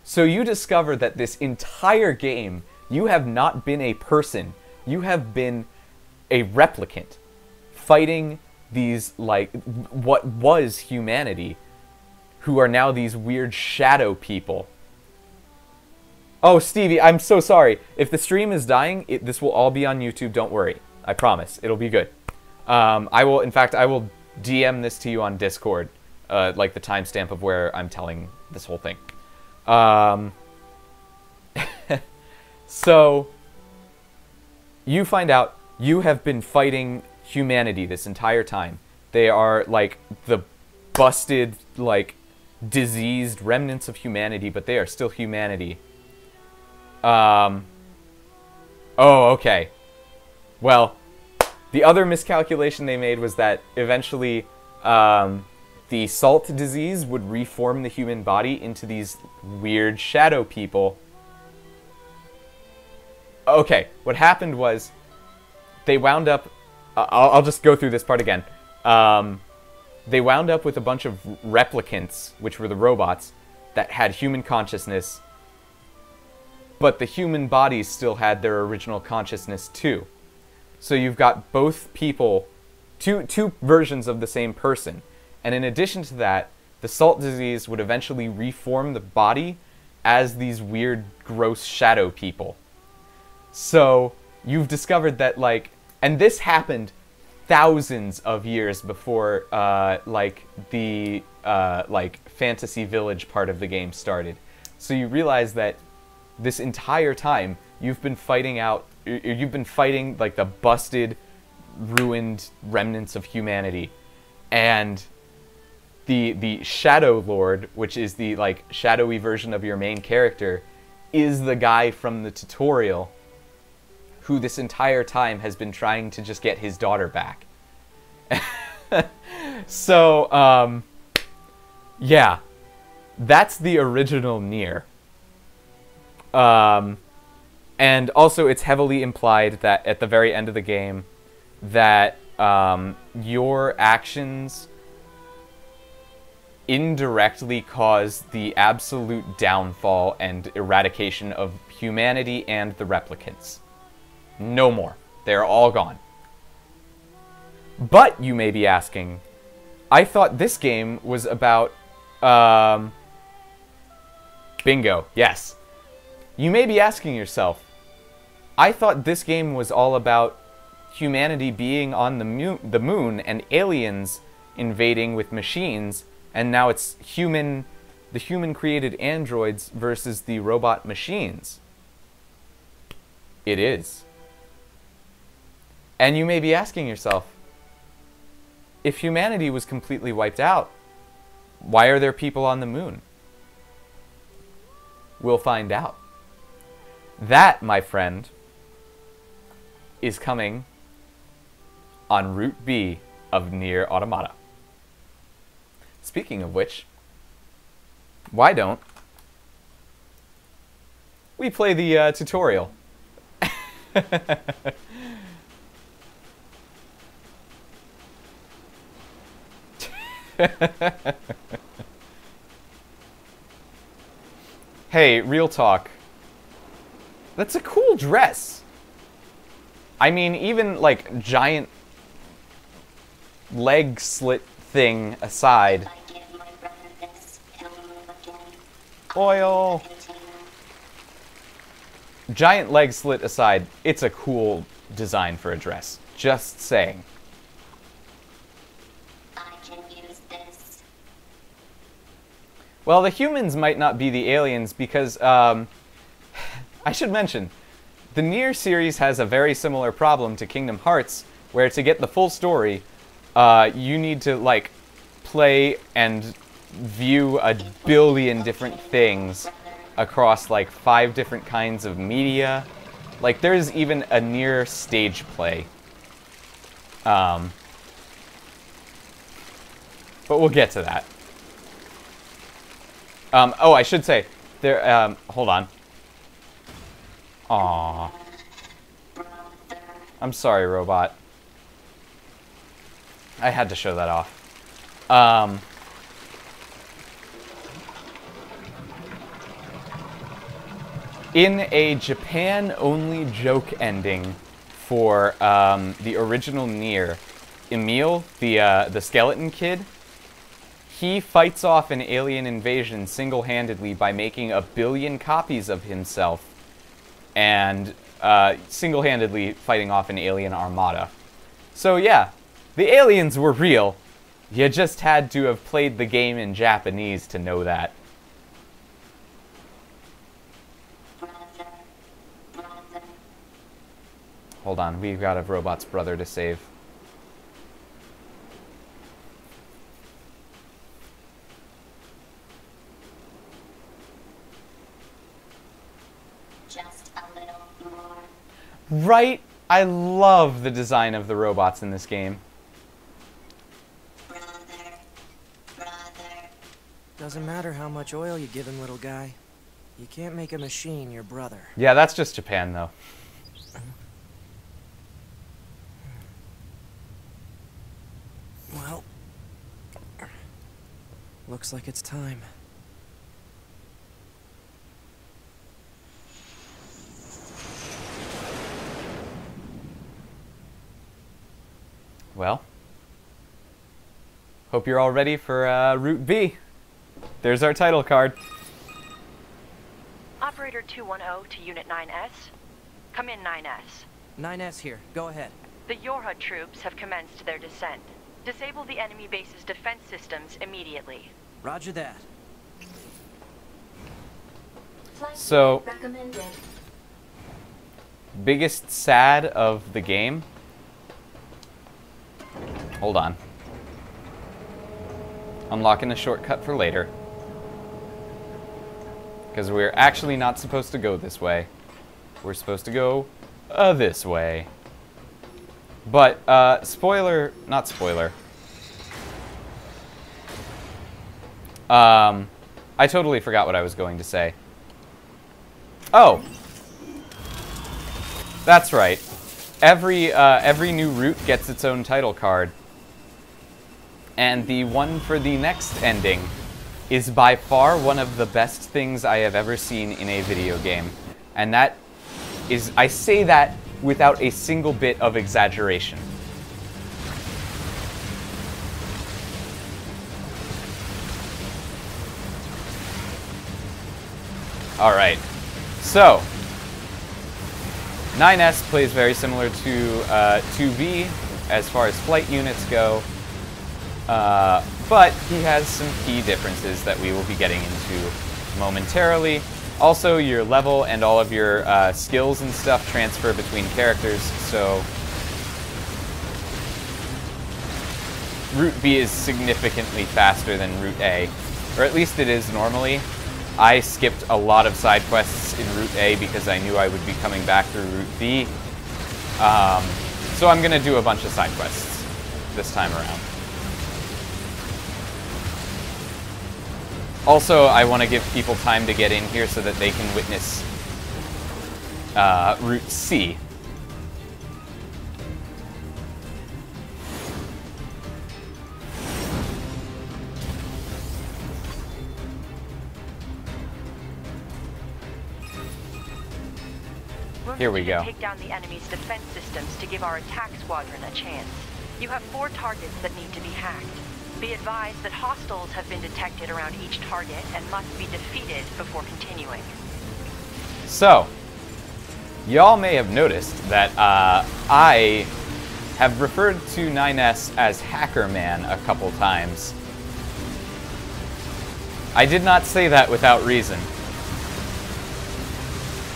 So you discover that this entire game, you have not been a person, you have been a replicant, fighting these, like, what was humanity, who are now these weird shadow people. Oh, Stevie, I'm so sorry. If the stream is dying, this will all be on YouTube, don't worry. I promise. It'll be good. In fact, I will DM this to you on Discord, like the timestamp of where I'm telling this whole thing. So, you find out you have been fighting humanity this entire time. They are, like, the busted, like, diseased remnants of humanity, but they are still humanity. Oh, okay. Well, the other miscalculation they made was that eventually the salt disease would reform the human body into these weird shadow people. Okay, what happened was they wound up... I'll just go through this part again. They wound up with a bunch of replicants, which were the robots, that had human consciousness, but the human bodies still had their original consciousness too. So you've got both people, two versions of the same person. And in addition to that, the salt disease would eventually reform the body as these weird, gross shadow people. So you've discovered that, like, and this happened thousands of years before, like, the, like, Fantasy Village part of the game started. So you realize that this entire time, you've been fighting, like, the busted, ruined remnants of humanity. And the Shadow Lord, which is the, like, shadowy version of your main character, is the guy from the tutorial who this entire time has been trying to just get his daughter back. So, yeah. That's the original NieR. And also, it's heavily implied that at the very end of the game, that your actions indirectly cause the absolute downfall and eradication of humanity and the replicants. No more. They're all gone. But, you may be asking, I thought this game was about... bingo, yes. You may be asking yourself, I thought this game was all about humanity being on the moon and aliens invading with machines, and now it's the human-created androids versus the robot machines. It is. And you may be asking yourself, if humanity was completely wiped out, why are there people on the moon? We'll find out. That, my friend, is coming on Route B of NieR Automata. Speaking of which, why don't we play the tutorial? Hey, real talk. That's a cool dress. I mean, even, like, giant leg slit thing aside. Oil. Giant leg slit aside, it's a cool design for a dress. Just saying. Well, the humans might not be the aliens because, I should mention, the NieR series has a very similar problem to Kingdom Hearts, where to get the full story, you need to, like, play and view a billion different things across, like, 5 different kinds of media. Like, there's even a NieR stage play. But we'll get to that. Oh, I should say, there, hold on. Aww. I'm sorry, robot. I had to show that off. In a Japan-only joke ending for the original NieR, Emil, the skeleton kid, he fights off an alien invasion single-handedly by making 1 billion copies of himself and single-handedly fighting off an alien armada. So yeah, the aliens were real. You just had to have played the game in Japanese to know that. Hold on, we've got a robot's brother to save. Just a little more. Right? I love the design of the robots in this game. Brother. Doesn't matter how much oil you give him, little guy. You can't make a machine your brother. Yeah, that's just Japan, though. Well, looks like it's time. Well, hope you're all ready for Route B. There's our title card. Operator 210 to Unit 9S. Come in, 9S. 9S here. Go ahead. The Yorha troops have commenced their descent. Disable the enemy base's defense systems immediately. Roger that. So, biggest sad of the game. Hold on. Unlocking a shortcut for later. Because we're actually not supposed to go this way. We're supposed to go this way. But, spoiler, not spoiler. I totally forgot what I was going to say. Oh! That's right. Every new route gets its own title card. And the one for the next ending is by far one of the best things I have ever seen in a video game. And that is, I say that without a single bit of exaggeration. Alright, so 9S plays very similar to 2B as far as flight units go, but he has some key differences that we will be getting into momentarily. Also, your level and all of your skills and stuff transfer between characters, so Route B is significantly faster than Route A, or at least it is normally. I skipped a lot of side quests in Route A because I knew I would be coming back through Route B. So I'm going to do a bunch of side quests this time around. Also, I want to give people time to get in here so that they can witness Route C. Here we go. Take down the enemy's defense systems to give our attack squadron a chance. You have 4 targets that need to be hacked. Be advised that hostiles have been detected around each target and must be defeated before continuing. So, y'all may have noticed that I have referred to 9S as Hacker Man a couple times. I did not say that without reason.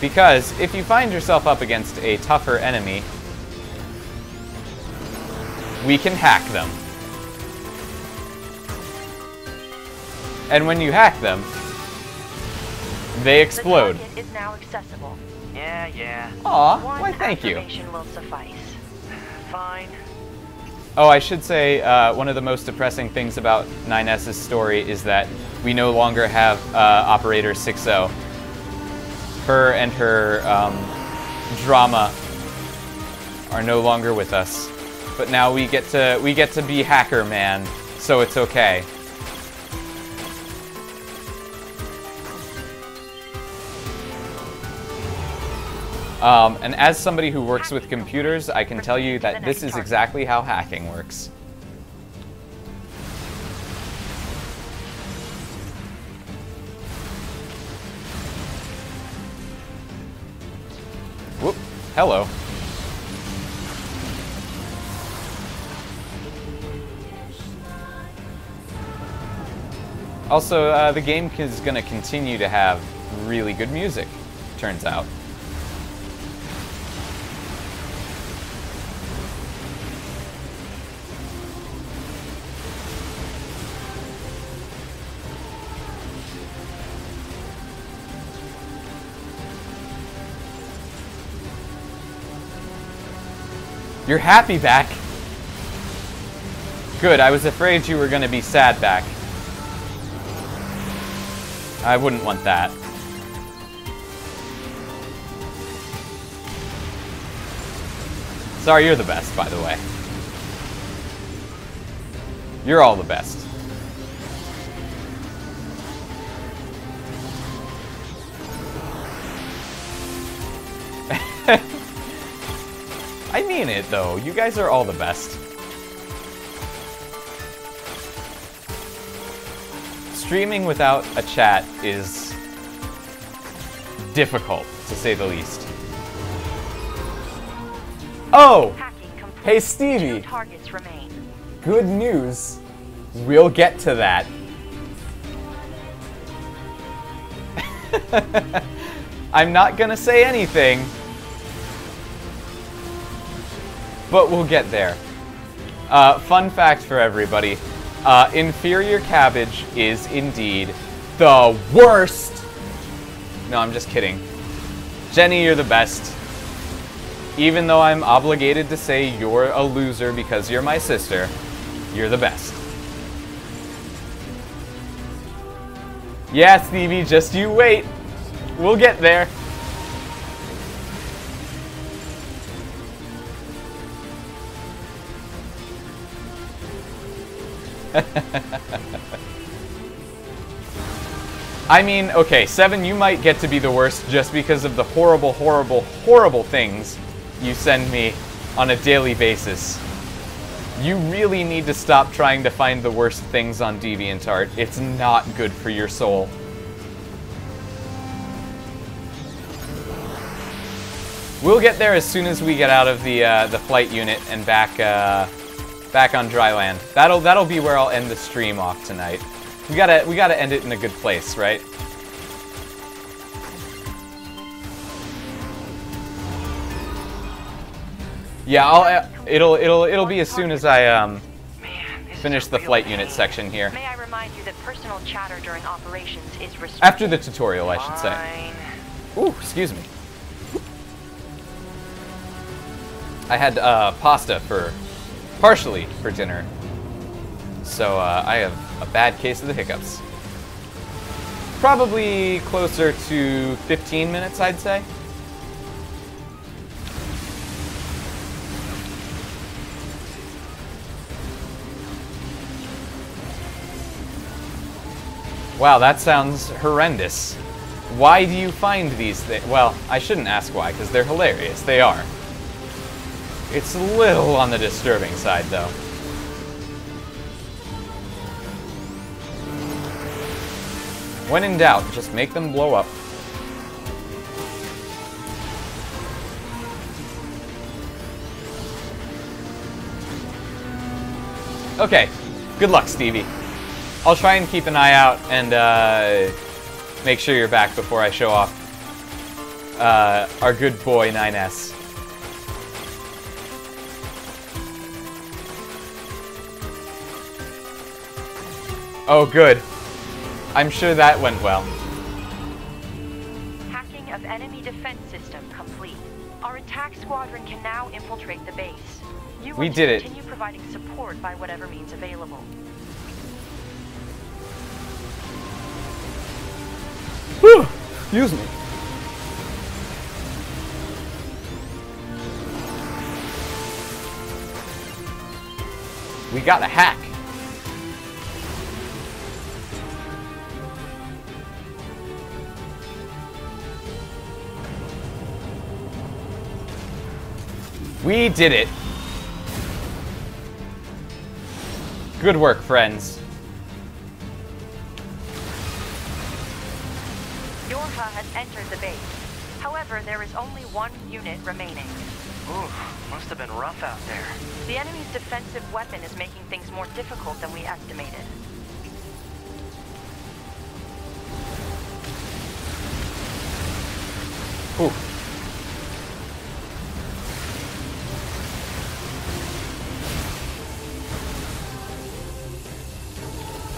Because if you find yourself up against a tougher enemy, we can hack them. And when you hack them, they explode. The target is now accessible. Yeah. Aw, One why thank you. affirmation will suffice. Fine. Oh, I should say, one of the most depressing things about 9S's story is that we no longer have Operator 6-0. Her and her drama are no longer with us, but now we get to be Hacker Man, so it's okay. And as somebody who works with computers, I can tell you that this is exactly how hacking works. Whoop. Hello. Also, the game is going to continue to have really good music, turns out. You're happy back. Good, I was afraid you were going to be sad back. I wouldn't want that. Sorry, you're the best, by the way. You're all the best. I mean it, though. You guys are all the best. Streaming without a chat is difficult, to say the least. Oh! Hey, Stevie! 2 targets remain. Good news. We'll get to that. I'm not gonna say anything, but we'll get there. Fun fact for everybody. Inferior cabbage is indeed the worst. No, I'm just kidding. Jenny, you're the best. Even though I'm obligated to say you're a loser because you're my sister, you're the best. Yeah, Stevie, just you wait. We'll get there. I mean, okay, 7, you might get to be the worst just because of the horrible, horrible, horrible things you send me on a daily basis. You really need to stop trying to find the worst things on DeviantArt. It's not good for your soul. We'll get there as soon as we get out of the flight unit and back on dry land. That'll be where I'll end the stream off tonight. We gotta end it in a good place, right? Yeah, it'll be as soon as I finish the flight unit section here. May I remind you that personal chatter during operations is restricted. After the tutorial, I should say. Ooh, excuse me. I had pasta partially for dinner, so I have a bad case of the hiccups. Probably closer to 15 minutes, I'd say. Wow, that sounds horrendous. Why do you find these things? Well, I shouldn't ask why, because they're hilarious. They are. It's a little on the disturbing side, though. When in doubt, just make them blow up. Okay, good luck, Stevie. I'll try and keep an eye out and make sure you're back before I show off our good boy 9S. Oh, good. I'm sure that went well. Hacking of enemy defense system complete. Our attack squadron can now infiltrate the base. You We want did to it. continue providing support by whatever means available. Whew. Excuse me. We got a hack. We did it. Good work, friends. Yorha has entered the base. However, there is only one unit remaining. Ooh, must have been rough out there. The enemy's defensive weapon is making things more difficult than we estimated. Ooh.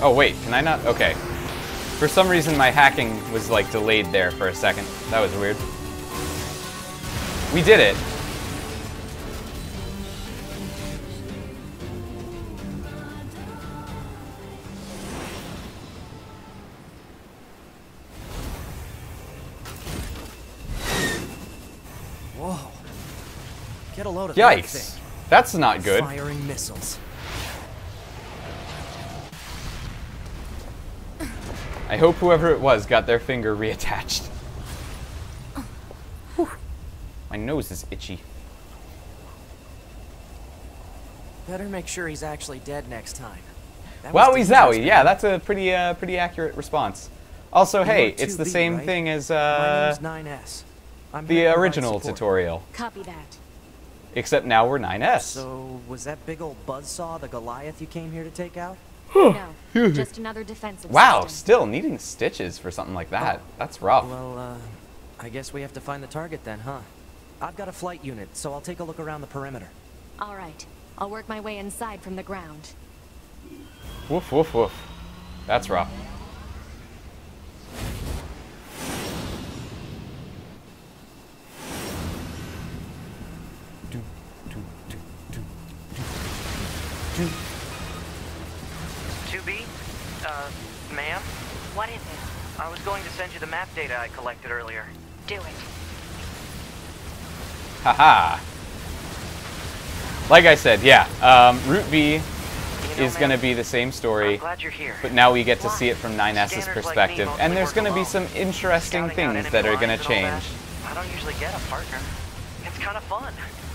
Oh wait, can I not? Okay. For some reason my hacking was like delayed there for a second. That was weird. We did it. Whoa. Get a load of that Yikes. thing. That's not good. Firing missiles. I hope whoever it was got their finger reattached. Whew. My nose is itchy. Better make sure he's actually dead next time. That Wowie was zowie. dangerous, Yeah, man. that's a pretty accurate response. Also, hey, You are it's the 2B, same right? thing as My name's 9S. I'm the here to provide original support. tutorial. Copy that. Except now we're 9S. So, was that big old buzzsaw the Goliath you came here to take out? No, just another defensive Wow, system. still needing stitches for something like that. That's rough. Well, I guess we have to find the target then, huh? I've got a flight unit, so I'll take a look around the perimeter. All right, I'll work my way inside from the ground. Woof, woof, woof. That's rough. Do, do, do, do, do, do. 2B? Ma'am? What is it? I was going to send you the map data I collected earlier. Do it. Haha. Like I said, yeah. Route B is going to be the same story, I'm glad you're here. but now we get to see it from 9S's Scanners like perspective, me and mostly there's work going to be alone. some interesting Scouting out things enemy that are going lines to and all change. that. I don't usually get a partner. It's kind of fun.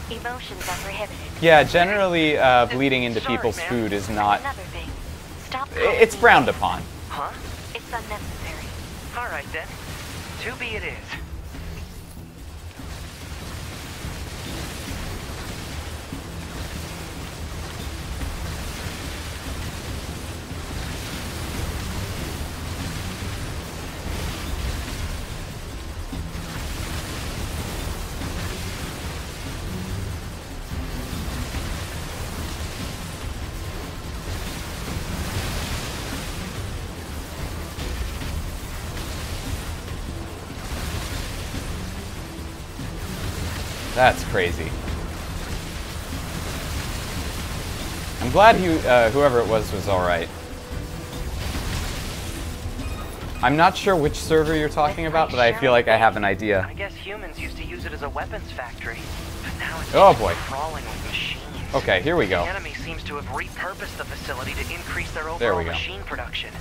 Emotions are prohibited. Yeah, generally bleeding into Sorry, people's man. food is not... Another thing. Stop. It's frowned upon. Huh? It's unnecessary. All right then. 2B it is. That's crazy. I'm glad whoever it was alright. I'm not sure which server you're talking about, but I feel like I have an idea. I guess humans used to use it as a weapons factory, but now it's Oh just boy. crawling with machines. Okay, here we go. The enemy seems to have repurposed the facility to increase their There overall we go. machine production.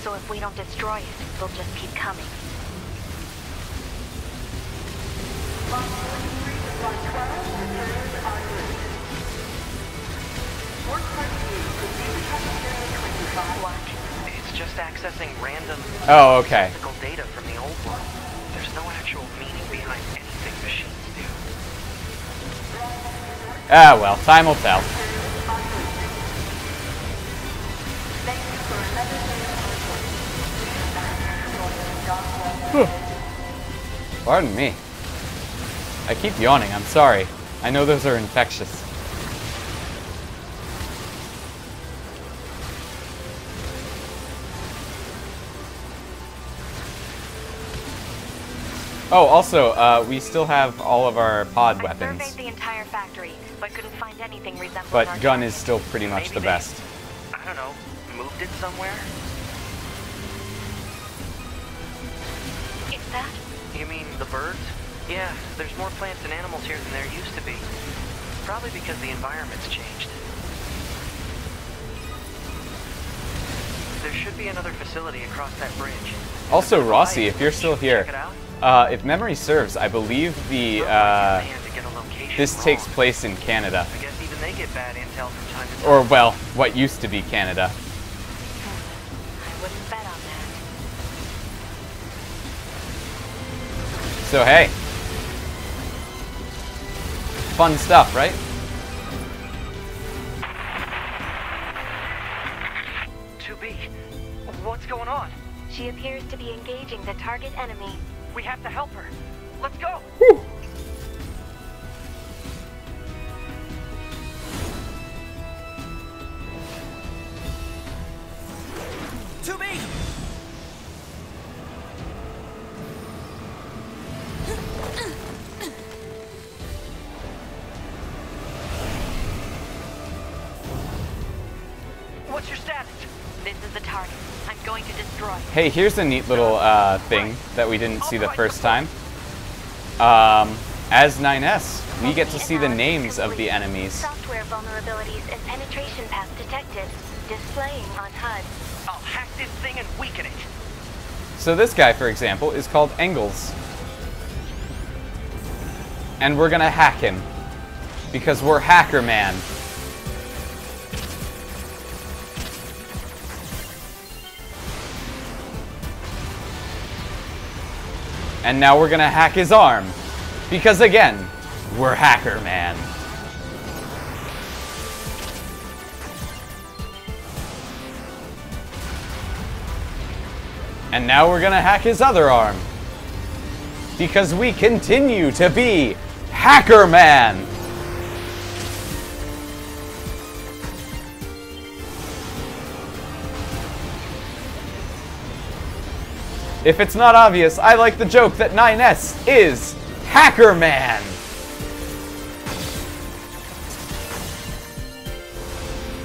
So if we don't destroy it, they'll just keep coming. What? It's just accessing random Oh, okay. physical data from the old world. There's no actual meaning behind anything machines do. Ah, well, time will tell. Pardon me. I keep yawning, I'm sorry. I know those are infectious. Oh, also, we still have all of our pod I weapons, surveyed the entire factory, but couldn't find anything resembling but our gun target. is still pretty much Maybe the they- best. I don't know, moved it somewhere? Is that? You mean the birds? Yeah, there's more plants and animals here than there used to be. Probably because the environment's changed. There should be another facility across that bridge. Also, Rossi, if you're still here, Check it out. if memory serves, I believe the Man, to get a location this wrong. takes place in Canada, I guess even they get bad intel from time to time. or well, what used to be Canada. I wouldn't bet on that. So hey, fun stuff, right? What's going on? She appears to be engaging the target enemy. We have to help her. Let's go. Whew. To me! What's your status? This is the target. I'm going to destroy it. Hey, here's a neat little thing that we didn't see the first time. As 9S, we get to see the names of the enemies. Software vulnerabilities and penetration paths detected. Displaying on HUD. I'll hack this thing and weaken it. So this guy, for example, is called Engels. And we're gonna hack him. Because we're Hacker Man. And now we're gonna hack his arm. Because again, we're Hacker Man. And now we're gonna hack his other arm. Because we continue to be Hacker Man. If it's not obvious, I like the joke that 9S is Hacker Man.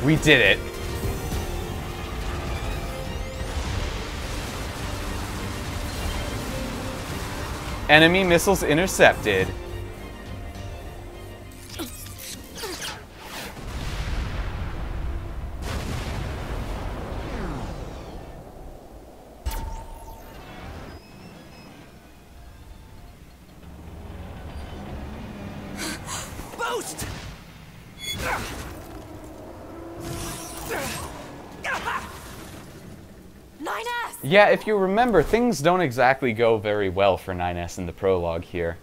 We did it. Enemy missiles intercepted. Ghost! 9S! Yeah, if you remember, things don't exactly go very well for 9S in the prologue here.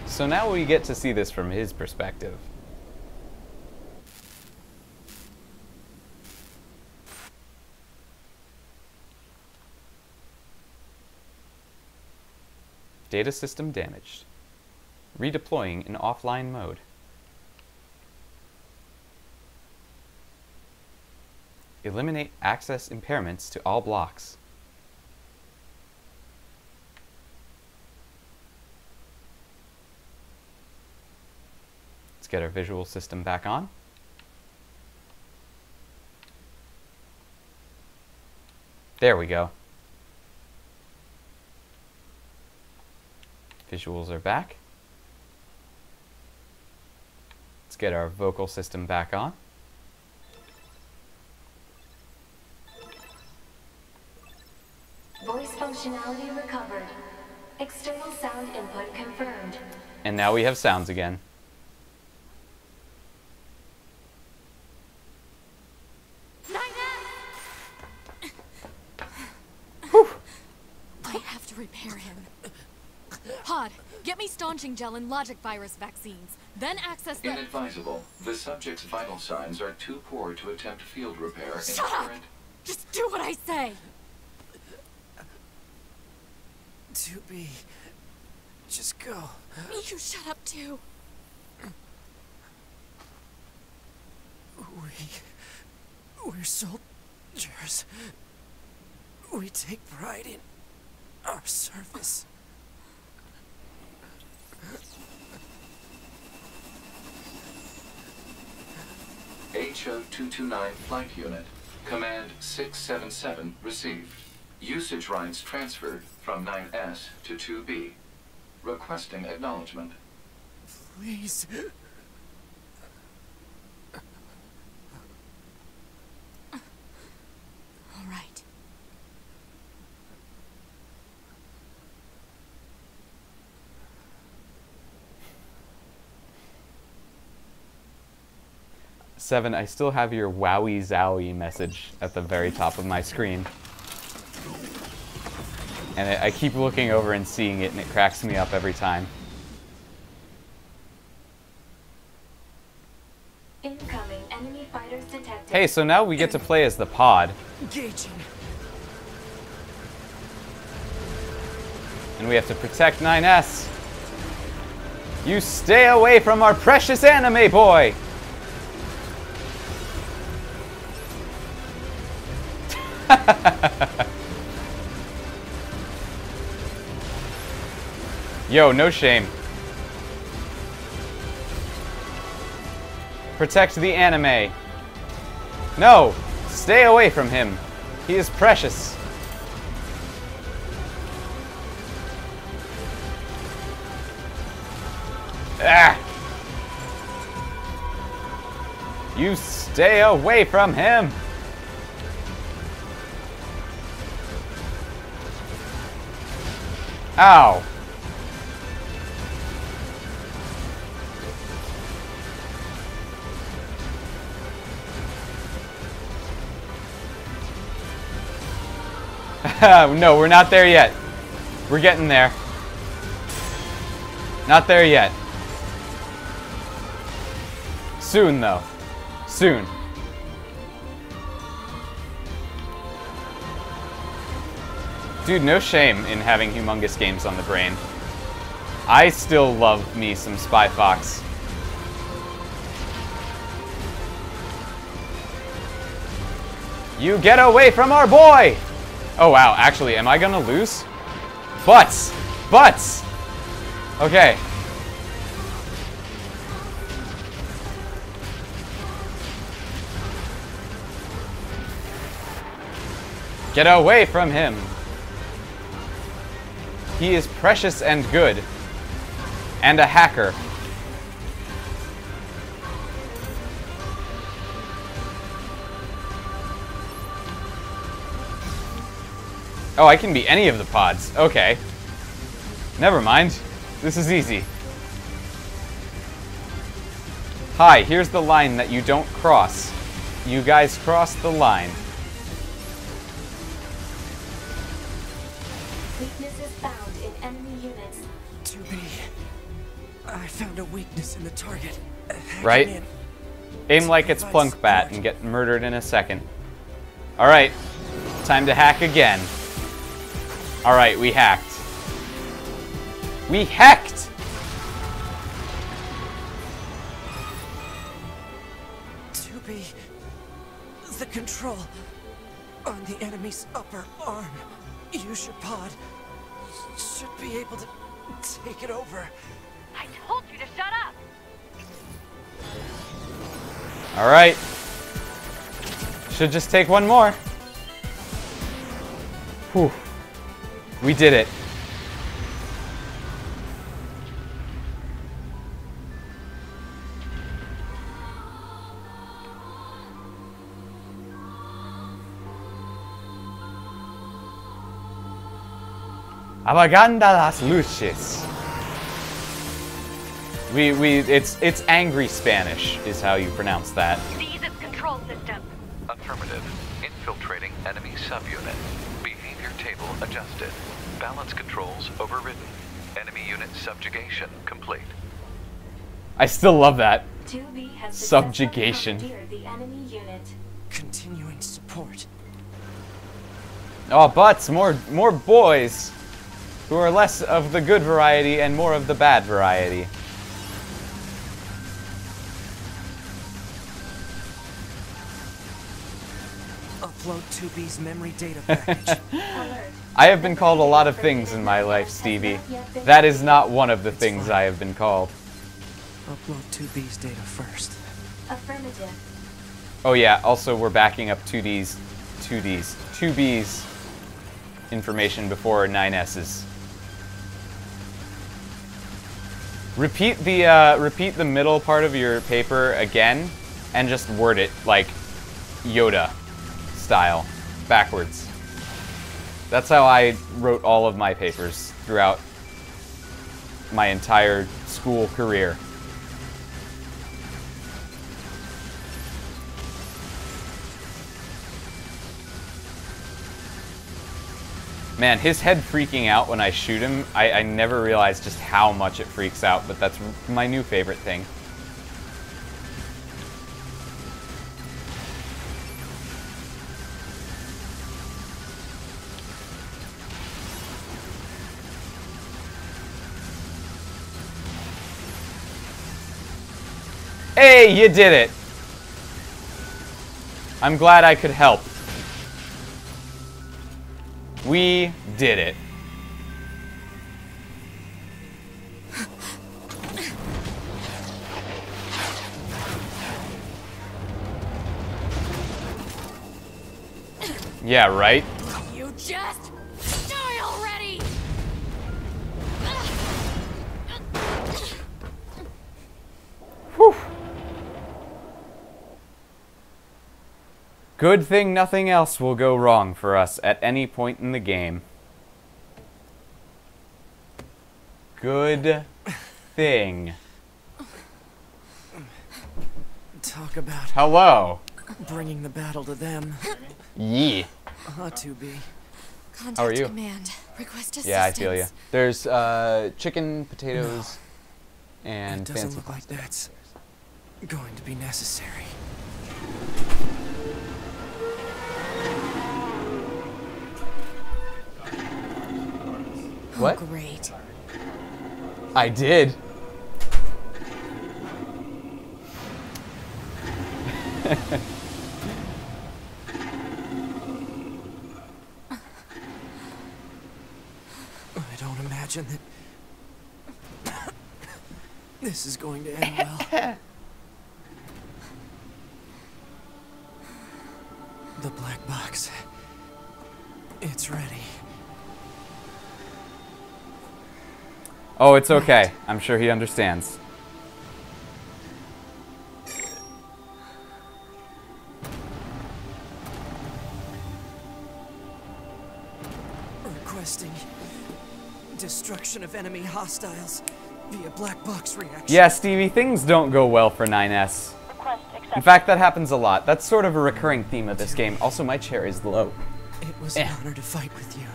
So now we get to see this from his perspective. Data system damaged. Redeploying in offline mode. Eliminate access impairments to all blocks. Let's get our visual system back on. There we go. Visuals are back. Let's get our vocal system back on. Voice functionality recovered. External sound input confirmed. And now we have sounds again. Whew. I have to repair him. Pod, get me staunching gel and logic virus vaccines. Then access the... Inadvisable. The subject's vital signs are too poor to attempt field repair. Shut up! Just do what I say! 2B. Just go. You shut up too. We're soldiers. We take pride in our service. HO-229 Flight Unit. Command 677 received. Usage rights transferred from 9S to 2B. Requesting acknowledgement. Please. All right. Seven, I still have your wowie zowie message at the very top of my screen. And I keep looking over and seeing it, and it cracks me up every time. Incoming enemy fighters detected. Hey, so now we get to play as the pod. Engaging. And we have to protect 9S. You stay away from our precious anime boy! Yo, no shame. Protect the anime. No! Stay away from him. He is precious. Ah! You stay away from him! Ow! No, we're not there yet. We're getting there. Not there yet. Soon, though. Soon. Dude, no shame in having humongous games on the brain. I still love me some Spy Fox. You get away from our boy! Oh wow, actually, am I gonna lose? Butts! Butts! Okay. Get away from him! He is precious and good. And a hacker. Oh, I can be any of the pods. Okay. Never mind. This is easy. Hi, here's the line that you don't cross. You guys crossed the line. Weaknesses found in enemy units. 2B. I found a weakness in the target. Right? Hacking in. Aim like it's Plunk Bat and get murdered in a second. Alright. Time to hack again. Alright, we hacked. We hacked! 2B. The control on the enemy's upper arm. Use your pod. Should be able to take it over. I told you to shut up! Alright. Should just take one more. Whew. We did it. Apagando las luces. It's angry Spanish is how you pronounce that. Seize its control system. Affirmative. Infiltrating enemy subunit. Behavior table adjusted. Balance controls overridden. Enemy unit subjugation complete. I still love that. 2B has Subjugation. commandeered the enemy unit. Continuing support. Oh, butts, more boys who are less of the good variety and more of the bad variety. Upload 2B's memory data package. I have been called a lot of things in my life, Stevie. That is not one of the things I have been called. Upload 2B's data first. Affirmative. Oh yeah, also we're backing up 2B's information before 9S's. Repeat the middle part of your paper again, and just word it like Yoda style, backwards. That's how I wrote all of my papers throughout my entire school career. Man, his head freaking out when I shoot him, I never realized just how much it freaks out, but that's my new favorite thing. Hey, you did it! I'm glad I could help. We did it. Yeah, right? You just die already! Whew. Good thing nothing else will go wrong for us at any point in the game. Good thing. Talk about Hello. bringing the battle to them. Yee. 2B. Contact How are you? command. Request assistance. Yeah, I feel you. There's chicken, potatoes, and It doesn't fancy look like that's going to be necessary. What? Oh, great. I did. I don't imagine that this is going to end well. The black box. It's ready. Oh, it's okay. I'm sure he understands. Requesting Destruction of enemy hostiles via black box reaction. Yeah, Stevie, things don't go well for 9S. In fact, that happens a lot. That's sort of a recurring theme of this game. Also, my chair is low. It was an honor to fight with you.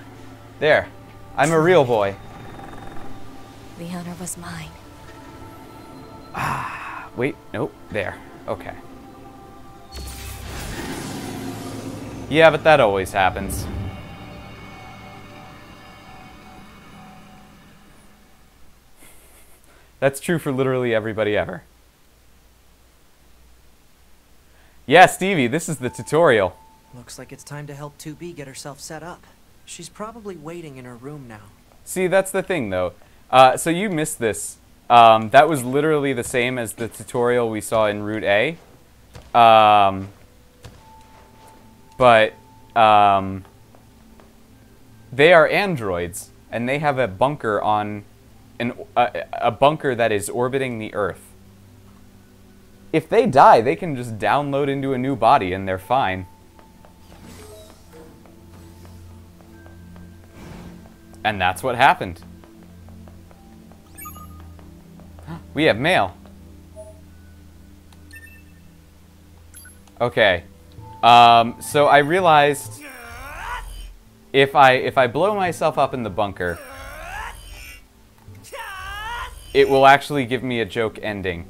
There. I'm a real boy. The honor was mine. Ah, wait, nope, there. Okay. Yeah, but that always happens. That's true for literally everybody ever. Yeah, Stevie, this is the tutorial. Looks like it's time to help 2B get herself set up. She's probably waiting in her room now. See, that's the thing, though. So you missed this. That was literally the same as the tutorial we saw in Route A. They are androids, and they have a bunker on a bunker that is orbiting the Earth. If they die, they can just download into a new body, and they're fine. And that's what happened. We have mail. Okay. So I realized if I blow myself up in the bunker, it will actually give me a joke ending.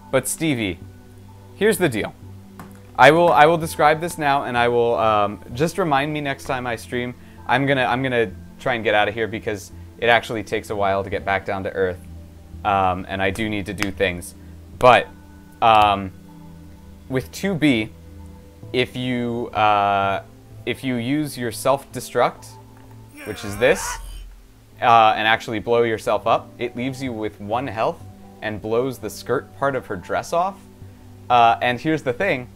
But Stevie, here's the deal. I will describe this now, and I will just remind me next time I stream. I'm gonna try and get out of here because it actually takes a while to get back down to Earth, and I do need to do things. But with 2B, if you use your self-destruct, which is this, and actually blow yourself up, it leaves you with 1 health and blows the skirt part of her dress off. And here's the thing.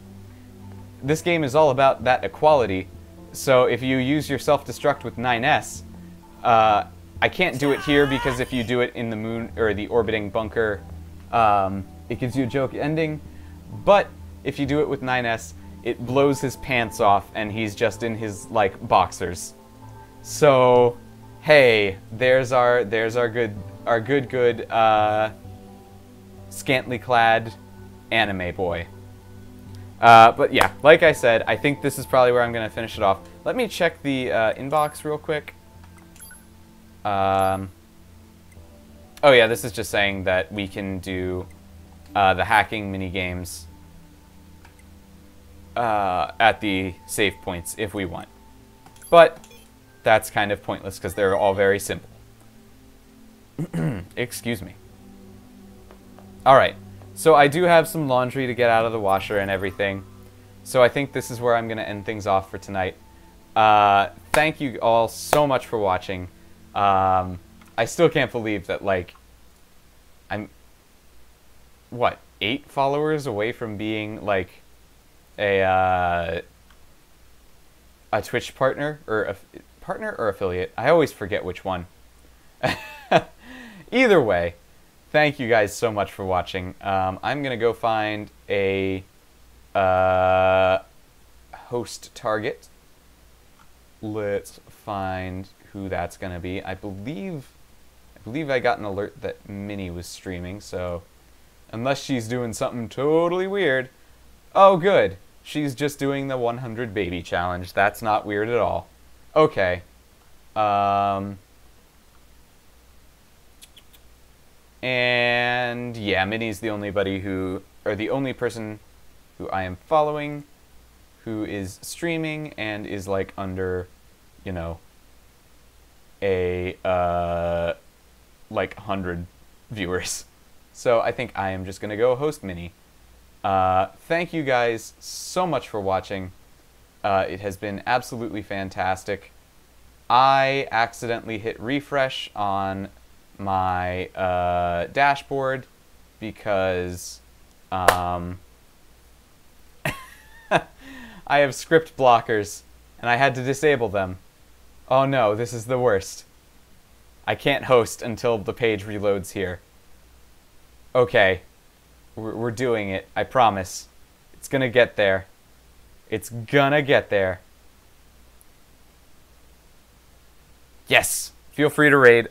This game is all about that equality. So if you use your self-destruct with 9S, I can't do it here because if you do it in the moon or the orbiting bunker, it gives you a joke ending. But if you do it with 9S, it blows his pants off and he's just in his like boxers. So, hey, there's our good scantily clad anime boy. But yeah, like I said, I think this is probably where I'm going to finish it off. Let me check the inbox real quick. Oh yeah, this is just saying that we can do the hacking mini-games at the save points if we want. But that's kind of pointless because they're all very simple. Excuse me. Alright, so I do have some laundry to get out of the washer and everything. So I think this is where I'm going to end things off for tonight. Thank you all so much for watching. I still can't believe that, like, I'm, what, 8 followers away from being, like, a Twitch partner? Or a partner or affiliate? I always forget which one. Either way, thank you guys so much for watching. I'm going to go find a host target. Let's find who that's going to be. I believe I got an alert that Minnie was streaming, so unless she's doing something totally weird. Oh, good. She's just doing the 100 baby challenge. That's not weird at all. Okay. And yeah, Minnie's the only the only person who I am following who is streaming and is like under, you know, a like 100 viewers. So I think I am just gonna go host Minnie. Thank you guys so much for watching. It has been absolutely fantastic. I accidentally hit refresh on my dashboard because I have script blockers and I had to disable them. Oh no, this is the worst. I can't host until the page reloads here. Okay, we're doing it, I promise. It's gonna get there. It's gonna get there. Yes! Feel free to raid.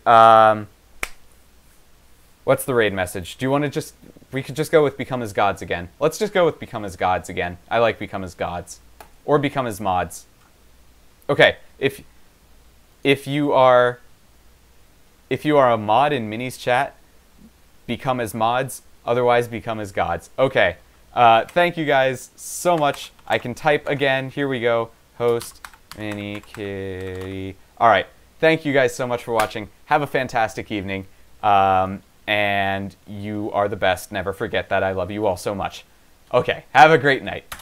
What's the raid message? Do you want to just... We could just go with Become as Gods again. Let's just go with Become as Gods again. I like Become as Gods. Or Become as Mods. Okay, if you are a mod in Minnie's chat, become as mods. Otherwise, become as gods. Okay. Thank you guys so much. I can type again. Here we go. Host Minnie Kitty. All right. Thank you guys so much for watching. Have a fantastic evening. And you are the best. Never forget that. I love you all so much. Okay. Have a great night.